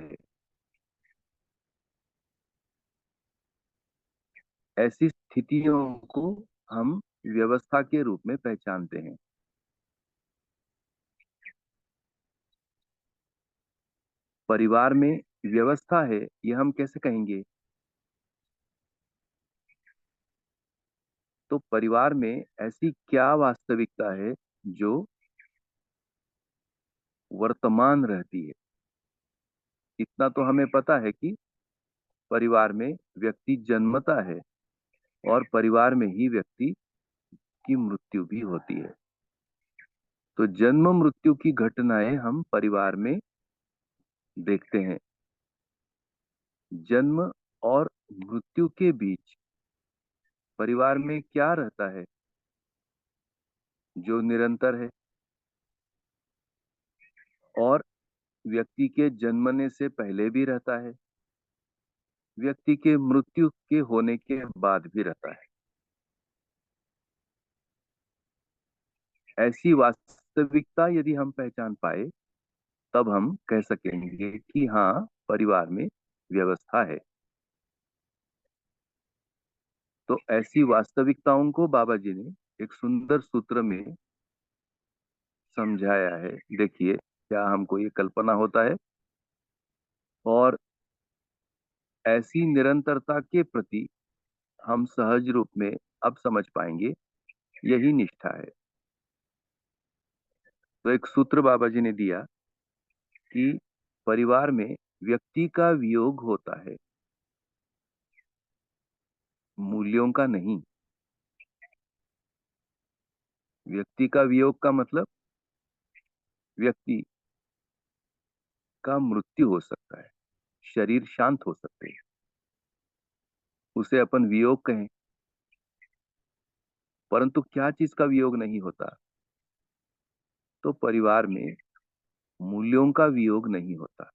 ऐसी स्थितियों को हम व्यवस्था के रूप में पहचानते हैं। परिवार में व्यवस्था है, यह हम कैसे कहेंगे? तो परिवार में ऐसी क्या वास्तविकता है जो वर्तमान रहती है? इतना तो हमें पता है कि परिवार में व्यक्ति जन्मता है और परिवार में ही व्यक्ति की मृत्यु भी होती है। तो जन्म मृत्यु की घटनाएं हम परिवार में देखते हैं। जन्म और मृत्यु के बीच परिवार में क्या रहता है जो निरंतर है? और व्यक्ति के जन्मने से पहले भी रहता है, व्यक्ति के मृत्यु के होने के बाद भी रहता है। ऐसी वास्तविकता यदि हम पहचान पाए तब हम कह सकेंगे कि हाँ, परिवार में व्यवस्था है। तो ऐसी वास्तविकताओं को बाबा जी ने एक सुंदर सूत्र में समझाया है। देखिए, क्या हमको ये कल्पना होता है? और ऐसी निरंतरता के प्रति हम सहज रूप में अब समझ पाएंगे, यही निष्ठा है। तो एक सूत्र बाबा जी ने दिया कि परिवार में व्यक्ति का वियोग होता है, मूल्यों का नहीं। व्यक्ति का वियोग का मतलब व्यक्ति का मृत्यु हो सकता है, शरीर शांत हो सकते हैं, उसे अपन वियोग कहें। परंतु क्या चीज का वियोग नहीं होता? तो परिवार में मूल्यों का वियोग नहीं होता,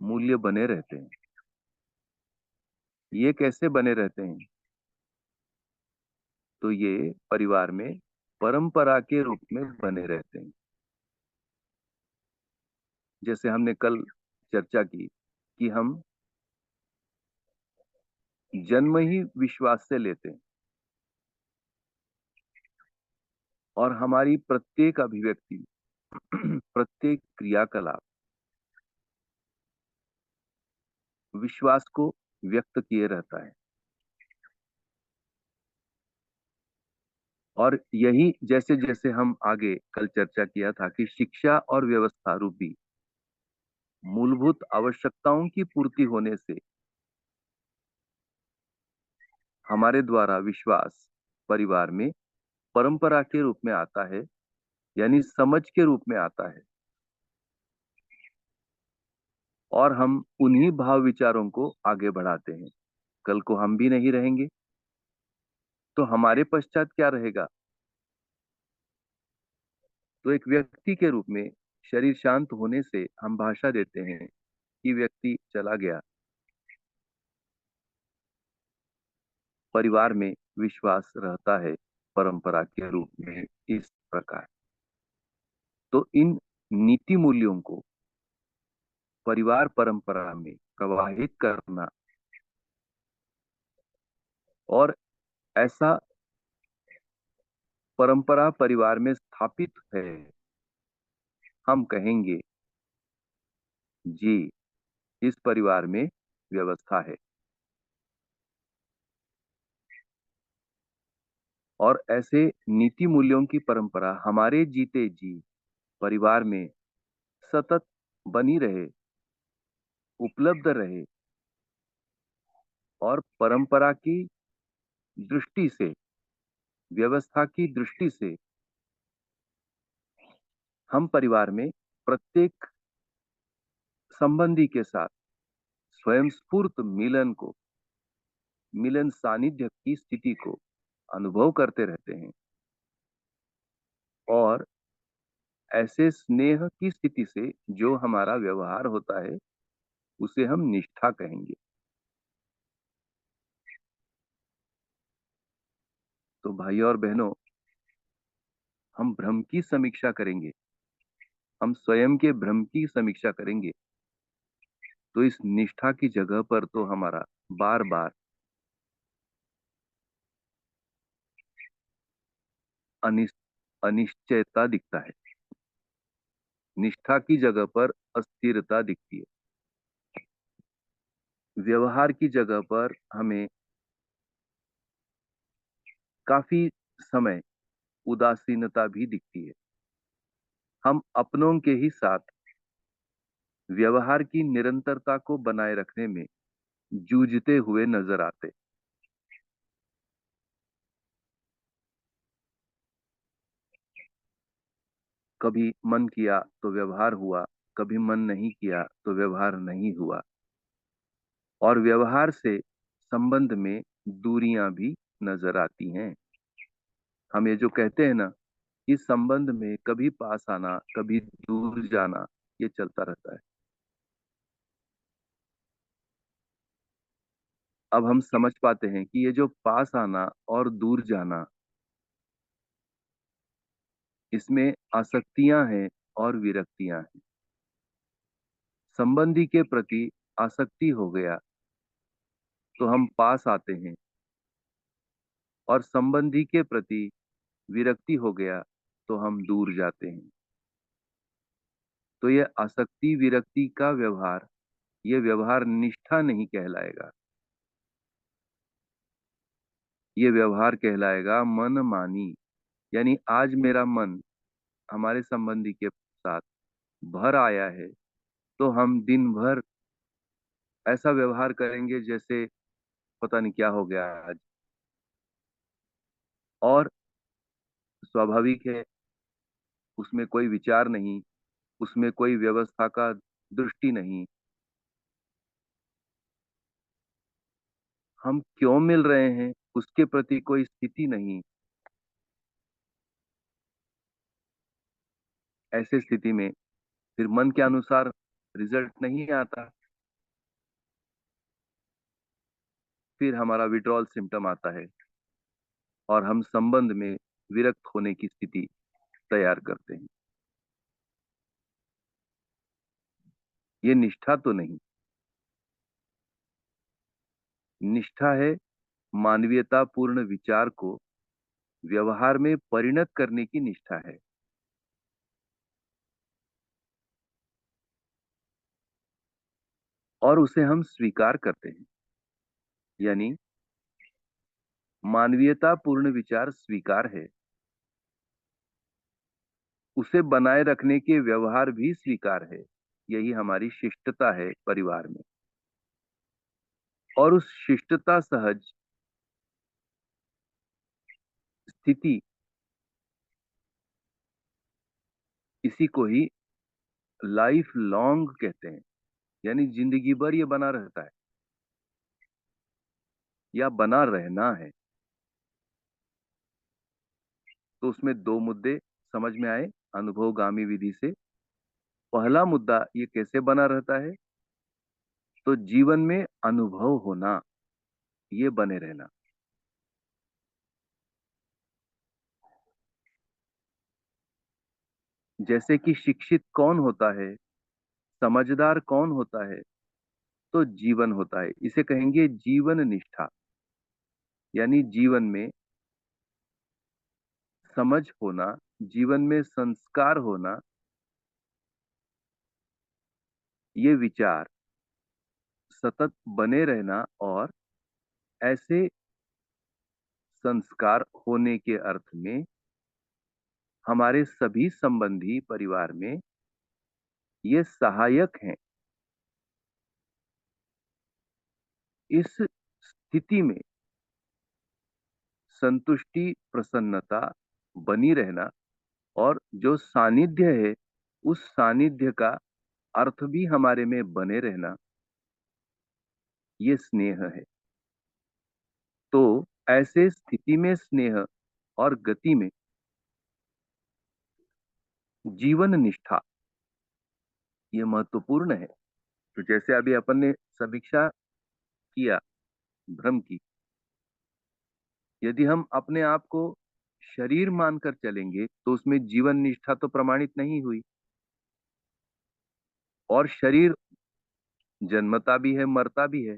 मूल्य बने रहते हैं। ये कैसे बने रहते हैं? तो ये परिवार में परंपरा के रूप में बने रहते हैं। जैसे हमने कल चर्चा की कि हम जन्म ही विश्वास से लेते हैं और हमारी प्रत्येक अभिव्यक्ति प्रत्येक क्रियाकलाप विश्वास को व्यक्त किए रहता है। और यही जैसे जैसे हम आगे कल चर्चा किया था कि शिक्षा और व्यवस्था रूपी मूलभूत आवश्यकताओं की पूर्ति होने से हमारे द्वारा विश्वास परिवार में परंपरा के रूप में आता है, यानी समझ के रूप में आता है। और हम उन्हीं भाव विचारों को आगे बढ़ाते हैं। कल को हम भी नहीं रहेंगे तो हमारे पश्चात क्या रहेगा? तो एक व्यक्ति के रूप में शरीर शांत होने से हम भाषा देते हैं कि व्यक्ति चला गया। परिवार में विश्वास रहता है परंपरा के रूप में इस प्रकार। तो इन नीति मूल्यों को परिवार परंपरा में प्रवाहित करना और ऐसा परंपरा परिवार में स्थापित है, हम कहेंगे जी, इस परिवार में व्यवस्था है। और ऐसे नीति मूल्यों की परंपरा हमारे जीते जी परिवार में सतत बनी रहे, उपलब्ध रहे और परंपरा की दृष्टि से, व्यवस्था की दृष्टि से हम परिवार में प्रत्येक संबंधी के साथ स्वयं स्फूर्त मिलन सानिध्य की स्थिति को अनुभव करते रहते हैं और ऐसे स्नेह की स्थिति से जो हमारा व्यवहार होता है उसे हम निष्ठा कहेंगे। तो भाइयों और बहनों, हम भ्रम की समीक्षा करेंगे, हम स्वयं के भ्रम की समीक्षा करेंगे, तो इस निष्ठा की जगह पर तो हमारा बार बार अनिश्चयता दिखता है, निष्ठा की जगह पर अस्थिरता दिखती है, व्यवहार की जगह पर हमें काफी समय उदासीनता भी दिखती है। हम अपनों के ही साथ व्यवहार की निरंतरता को बनाए रखने में जूझते हुए नजर आते। कभी मन किया तो व्यवहार हुआ, कभी मन नहीं किया तो व्यवहार नहीं हुआ और व्यवहार से संबंध में दूरियां भी नजर आती हैं। हम ये जो कहते हैं ना, इस संबंध में कभी पास आना कभी दूर जाना, ये चलता रहता है। अब हम समझ पाते हैं कि ये जो पास आना और दूर जाना, इसमें आसक्तियां हैं और विरक्तियां हैं। संबंधी के प्रति आसक्ति हो गया तो हम पास आते हैं और संबंधी के प्रति विरक्ति हो गया तो हम दूर जाते हैं। तो ये आसक्ति विरक्ति का व्यवहार, ये व्यवहार निष्ठा नहीं कहलाएगा, ये व्यवहार कहलाएगा मनमानी। यानी आज मेरा मन हमारे संबंधी के साथ भर आया है तो हम दिन भर ऐसा व्यवहार करेंगे जैसे पता नहीं क्या हो गया आज। और स्वाभाविक है, उसमें कोई विचार नहीं, उसमें कोई व्यवस्था का दृष्टि नहीं। हम क्यों मिल रहे हैं उसके प्रति कोई स्थिति नहीं। ऐसे स्थिति में फिर मन के अनुसार रिजल्ट नहीं आता, फिर हमारा विड्रॉल सिम्टम आता है और हम संबंध में विरक्त होने की स्थिति तैयार करते हैं। ये निष्ठा तो नहीं। निष्ठा है मानवीयता पूर्ण विचार को व्यवहार में परिणत करने की निष्ठा है। और उसे हम स्वीकार करते हैं। यानी मानवीयता पूर्ण विचार स्वीकार है, उसे बनाए रखने के व्यवहार भी स्वीकार है। यही हमारी शिष्टता है परिवार में। और उस शिष्टता सहज स्थिति, इसी को ही लाइफ लॉन्ग कहते हैं। यानी जिंदगी भर ये बना रहता है या बना रहना है। तो उसमें दो मुद्दे समझ में आए अनुभवगामी विधि से। पहला मुद्दा ये कैसे बना रहता है, तो जीवन में अनुभव होना, ये बने रहना। जैसे कि शिक्षित कौन होता है, समझदार कौन होता है, तो जीवन होता है। इसे कहेंगे जीवन निष्ठा। यानी जीवन में समझ होना, जीवन में संस्कार होना, ये विचार सतत बने रहना और ऐसे संस्कार होने के अर्थ में हमारे सभी संबंधी परिवार में ये सहायक हैं। इस स्थिति में संतुष्टि, प्रसन्नता बनी रहना और जो सानिध्य है उस सानिध्य का अर्थ भी हमारे में बने रहना, ये स्नेह है। तो ऐसे स्थिति में स्नेह और गति में जीवन निष्ठा ये महत्वपूर्ण है। तो जैसे अभी अपन ने समीक्षा किया भ्रम की, यदि हम अपने आप को शरीर मानकर चलेंगे तो उसमें जीवन निष्ठा तो प्रमाणित नहीं हुई। और शरीर जन्मता भी है, मरता भी है।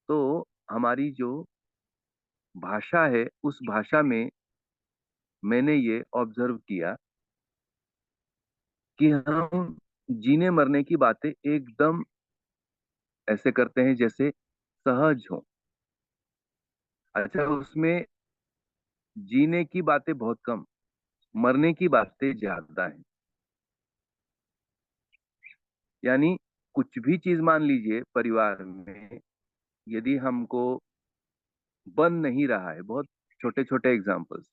तो हमारी जो भाषा है उस भाषा में मैंने ये ऑब्जर्व किया कि हम जीने मरने की बातें एकदम ऐसे करते हैं जैसे सहज हो। अच्छा, उसमें जीने की बातें बहुत कम, मरने की बातें ज्यादा हैं। यानी कुछ भी चीज मान लीजिए परिवार में, यदि हमको बन नहीं रहा है, बहुत छोटे छोटे एग्जाम्पल्स,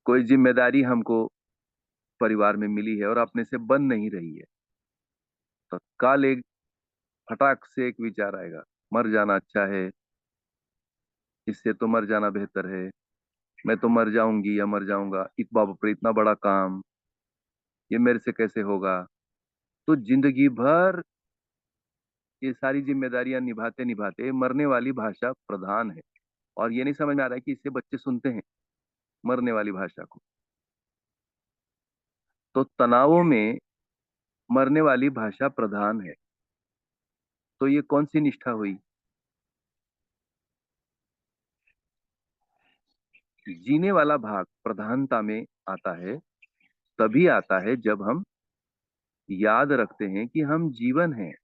कोई जिम्मेदारी हमको परिवार में मिली है और अपने से बन नहीं रही है, तो तत्काल एक फटाक से एक विचार आएगा, मर जाना अच्छा है, इससे तो मर जाना बेहतर है, मैं तो मर जाऊंगी या मर जाऊंगा, बाप रे इतना बड़ा काम, ये मेरे से कैसे होगा। तो जिंदगी भर ये सारी जिम्मेदारियां निभाते निभाते मरने वाली भाषा प्रधान है। और ये नहीं समझ में आ रहा है कि इससे बच्चे सुनते हैं मरने वाली भाषा को। तो तनावों में मरने वाली भाषा प्रधान है। तो ये कौन सी निष्ठा हुई? जीने वाला भाग प्रधानता में आता है, तभी आता है जब हम याद रखते हैं कि हम जीवन हैं।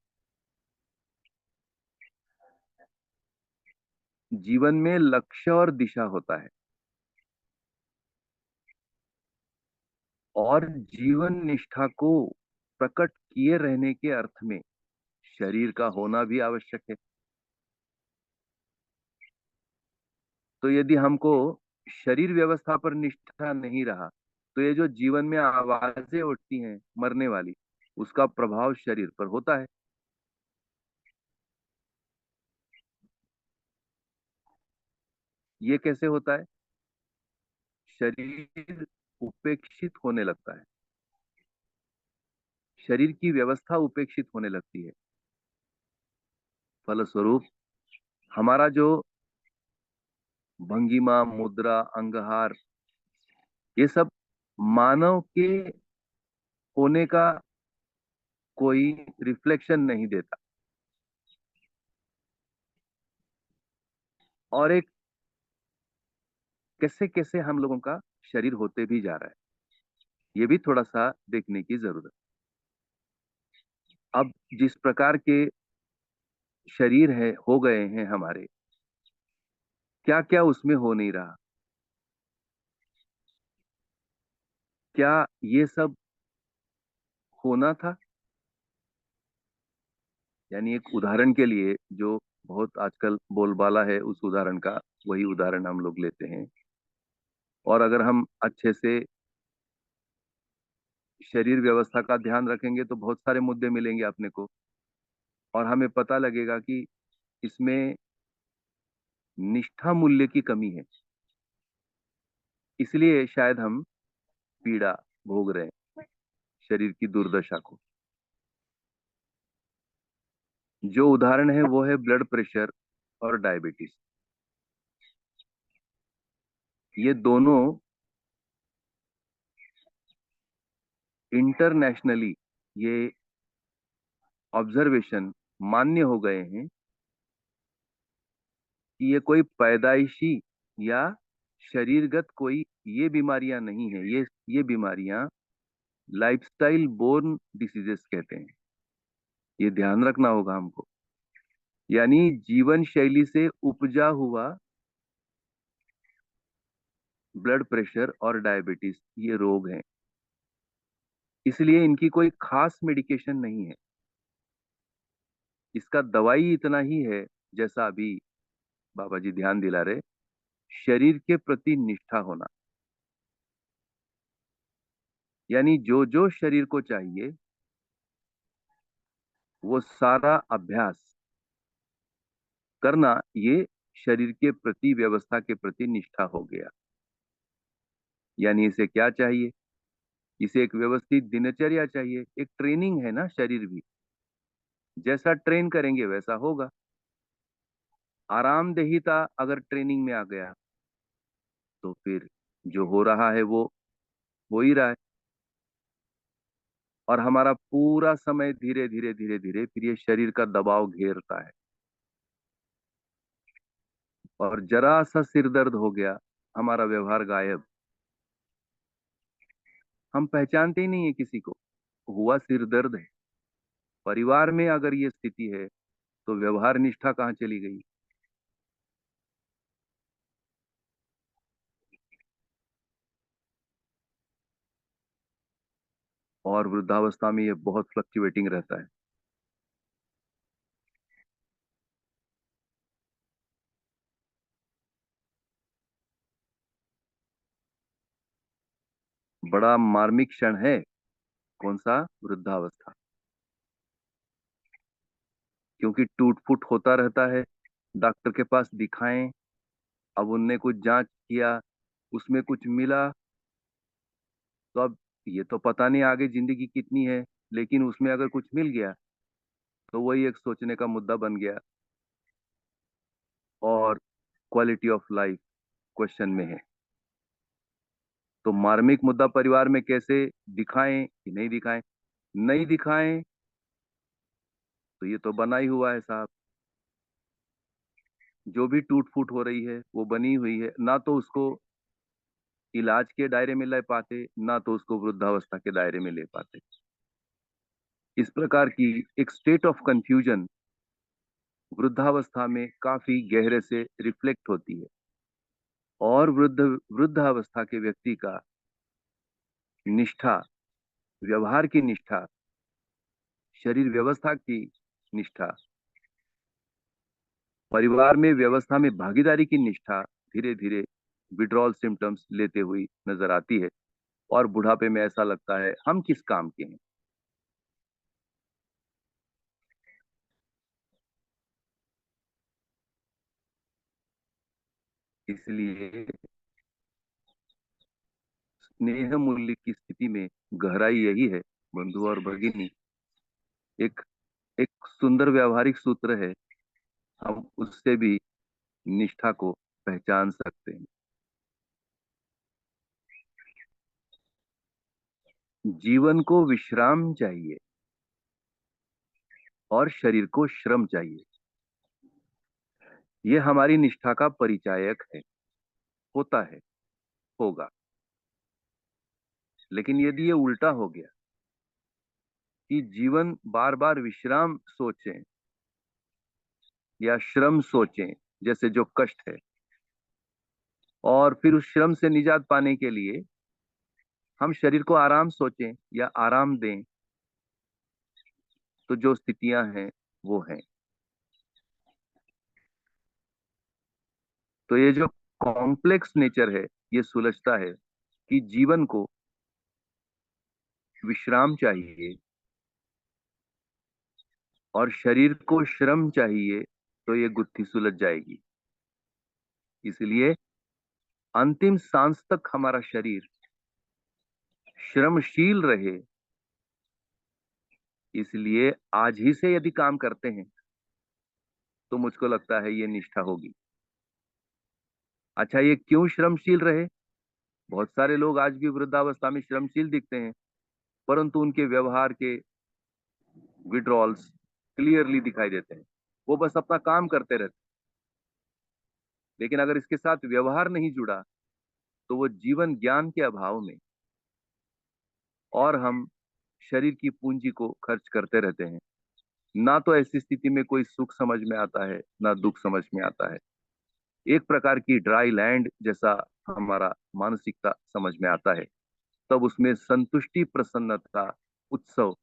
जीवन में लक्ष्य और दिशा होता है, और जीवन निष्ठा को प्रकट किए रहने के अर्थ में शरीर का होना भी आवश्यक है। तो यदि हमको शरीर व्यवस्था पर निष्ठा नहीं रहा, तो ये जो जीवन में आवाजें उठती हैं मरने वाली, उसका प्रभाव शरीर पर होता है। ये कैसे होता है? शरीर उपेक्षित होने लगता है, शरीर की व्यवस्था उपेक्षित होने लगती है। फलस्वरूप हमारा जो भंगिमा, मुद्रा, अंगहार, ये सब मानव के होने का कोई रिफ्लेक्शन नहीं देता, और एक कैसे कैसे हम लोगों का शरीर होते भी जा रहा है, ये भी थोड़ा सा देखने की जरूरत है। अब जिस प्रकार के शरीर है हो गए हैं हमारे, क्या क्या उसमें हो नहीं रहा? क्या ये सब होना था? यानी एक उदाहरण के लिए जो बहुत आजकल बोलबाला है, उस उदाहरण का वही उदाहरण हम लोग लेते हैं। और अगर हम अच्छे से शरीर व्यवस्था का ध्यान रखेंगे तो बहुत सारे मुद्दे मिलेंगे अपने को, और हमें पता लगेगा कि इसमें निष्ठा मूल्य की कमी है, इसलिए शायद हम पीड़ा भोग रहे हैं, शरीर की दुर्दशा को। जो उदाहरण है वो है ब्लड प्रेशर और डायबिटीज। ये दोनों इंटरनेशनली ये ऑब्जर्वेशन मान्य हो गए हैं कि ये कोई पैदाइशी या शरीरगत कोई ये बीमारियां नहीं है, ये बीमारियां लाइफस्टाइल बोर्न डिसीजेस कहते हैं। ये ध्यान रखना होगा हमको। यानी जीवन शैली से उपजा हुआ ब्लड प्रेशर और डायबिटीज ये रोग हैं। इसलिए इनकी कोई खास मेडिकेशन नहीं है। इसका दवाई इतना ही है, जैसा अभी बाबा जी ध्यान दिला रहे, शरीर के प्रति निष्ठा होना। यानी जो जो शरीर को चाहिए वो सारा अभ्यास करना, ये शरीर के प्रति, व्यवस्था के प्रति निष्ठा हो गया। यानी इसे क्या चाहिए? इसे एक व्यवस्थित दिनचर्या चाहिए। एक ट्रेनिंग है ना, शरीर भी जैसा ट्रेन करेंगे वैसा होगा। आरामदेहिता अगर ट्रेनिंग में आ गया तो फिर जो हो रहा है वो हो ही रहा है। और हमारा पूरा समय धीरे धीरे धीरे धीरे फिर ये शरीर का दबाव घेरता है। और जरा सा सिर दर्द हो गया, हमारा व्यवहार गायब। हम पहचानते ही नहीं है किसी को। हुआ सिर दर्द है। परिवार में अगर ये स्थिति है तो व्यवहार निष्ठा कहाँ चली गई? और वृद्धावस्था में ये बहुत फ्लक्चुएटिंग रहता है। बड़ा मार्मिक क्षण है। कौन सा? वृद्धावस्था। क्योंकि टूट फूट होता रहता है। डॉक्टर के पास दिखाएं, अब उनने कुछ जांच किया, उसमें कुछ मिला, तो अब ये तो पता नहीं आगे जिंदगी कितनी है, लेकिन उसमें अगर कुछ मिल गया तो वही एक सोचने का मुद्दा बन गया। और क्वालिटी ऑफ लाइफ क्वेश्चन में है। तो मार्मिक मुद्दा परिवार में कैसे दिखाएं कि नहीं दिखाएं? नहीं दिखाएं तो ये तो बना ही हुआ है साहब। जो भी टूट फूट हो रही है वो बनी हुई है। ना तो उसको इलाज के दायरे में ले पाते, ना तो उसको वृद्धावस्था के दायरे में ले पाते। इस प्रकार की एक स्टेट ऑफ कंफ्यूजन वृद्धावस्था में काफी गहरे से रिफ्लेक्ट होती है। और वृद्धावस्था के व्यक्ति का निष्ठा, व्यवहार की निष्ठा, शरीर व्यवस्था की निष्ठा, परिवार में व्यवस्था में भागीदारी की निष्ठा धीरे धीरे विड्रॉल सिम्टम्स लेते हुई नजर आती है। और बुढ़ापे में ऐसा लगता है हम किस काम के हैं। इसलिए स्नेह मूल्य की स्थिति में गहराई यही है, बंधु और भगिनी। एक एक सुंदर व्यवहारिक सूत्र है। हम उससे भी निष्ठा को पहचान सकते हैं। जीवन को विश्राम चाहिए और शरीर को श्रम चाहिए। ये हमारी निष्ठा का परिचायक है। होता है, होगा। लेकिन यदि ये उल्टा हो गया कि जीवन बार बार विश्राम सोचें या श्रम सोचें, जैसे जो कष्ट है, और फिर उस श्रम से निजात पाने के लिए हम शरीर को आराम सोचें या आराम दें, तो जो स्थितियां हैं वो हैं। तो ये जो कॉम्प्लेक्स नेचर है ये सुलझता है कि जीवन को विश्राम चाहिए और शरीर को श्रम चाहिए, तो ये गुत्थी सुलझ जाएगी। इसलिए अंतिम सांस तक हमारा शरीर श्रमशील रहे। इसलिए आज ही से यदि काम करते हैं तो मुझको लगता है ये निष्ठा होगी। अच्छा, ये क्यों श्रमशील रहे? बहुत सारे लोग आज भी वृद्धावस्था में श्रमशील दिखते हैं, परंतु उनके व्यवहार के विड्रॉल्स क्लियरली दिखाई देते हैं। वो बस अपना काम करते रहते हैं। लेकिन अगर इसके साथ व्यवहार नहीं जुड़ा तो वो जीवन ज्ञान के अभाव में और हम शरीर की पूंजी को खर्च करते रहते हैं। ना तो ऐसी स्थिति में कोई सुख समझ में आता है, ना दुख समझ में आता है। एक प्रकार की ड्राई लैंड जैसा हमारा मानसिकता समझ में आता है। तब उसमें संतुष्टि, प्रसन्नता, उत्सव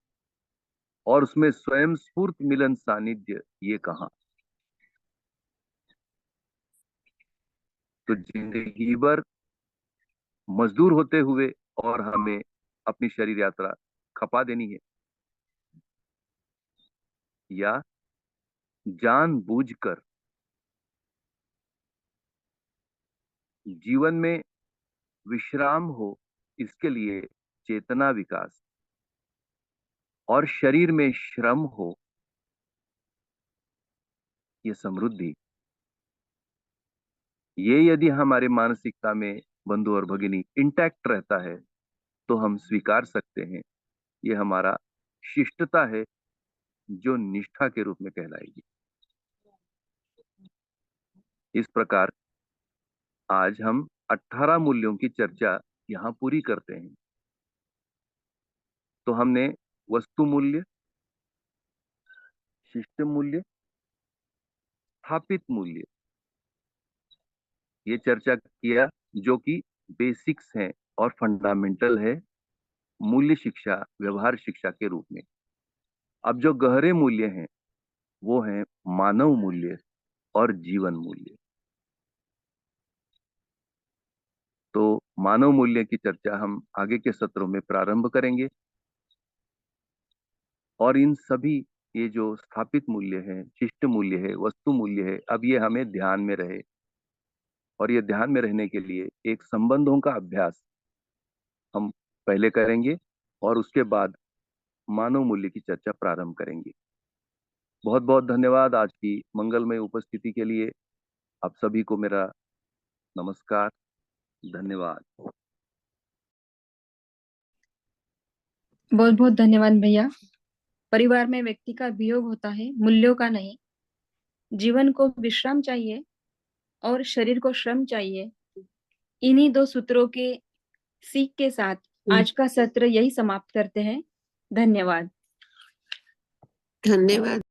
और उसमें स्वयं स्फूर्त मिलन सानिध्य, ये कहाँ। तो जिंदगी भर मजदूर होते हुए और हमें अपनी शरीर यात्रा खपा देनी है, या जानबूझकर जीवन में विश्राम हो, इसके लिए चेतना विकास, और शरीर में श्रम हो, ये समृद्धि। ये यदि हमारे मानसिकता में बंधु और भगिनी इंटैक्ट रहता है तो हम स्वीकार सकते हैं। ये हमारा शिष्टता है, जो निष्ठा के रूप में कहलाएगी। इस प्रकार आज हम 18 मूल्यों की चर्चा यहाँ पूरी करते हैं। तो हमने वस्तु मूल्य, शिष्ट मूल्य, स्थापित मूल्य, ये चर्चा किया, जो कि बेसिक्स हैं और फंडामेंटल है मूल्य शिक्षा, व्यवहार शिक्षा के रूप में। अब जो गहरे मूल्य हैं वो हैं मानव मूल्य और जीवन मूल्य। तो मानव मूल्य की चर्चा हम आगे के सत्रों में प्रारंभ करेंगे, और इन सभी ये जो स्थापित मूल्य है, शिष्ट मूल्य है, वस्तु मूल्य है, अब ये हमें ध्यान में रहे। और ये ध्यान में रहने के लिए एक संबंधों का अभ्यास हम पहले करेंगे और उसके बाद मानव मूल्य की चर्चा प्रारंभ करेंगे। बहुत बहुत धन्यवाद आज की मंगलमय उपस्थिति के लिए। आप सभी को मेरा नमस्कार, धन्यवाद। बहुत बहुत धन्यवाद भैया। परिवार में व्यक्ति का वियोग होता है, मूल्यों का नहीं। जीवन को विश्राम चाहिए और शरीर को श्रम चाहिए। इन्हीं दो सूत्रों के सीख के साथ आज का सत्र यही समाप्त करते हैं। धन्यवाद। धन्यवाद।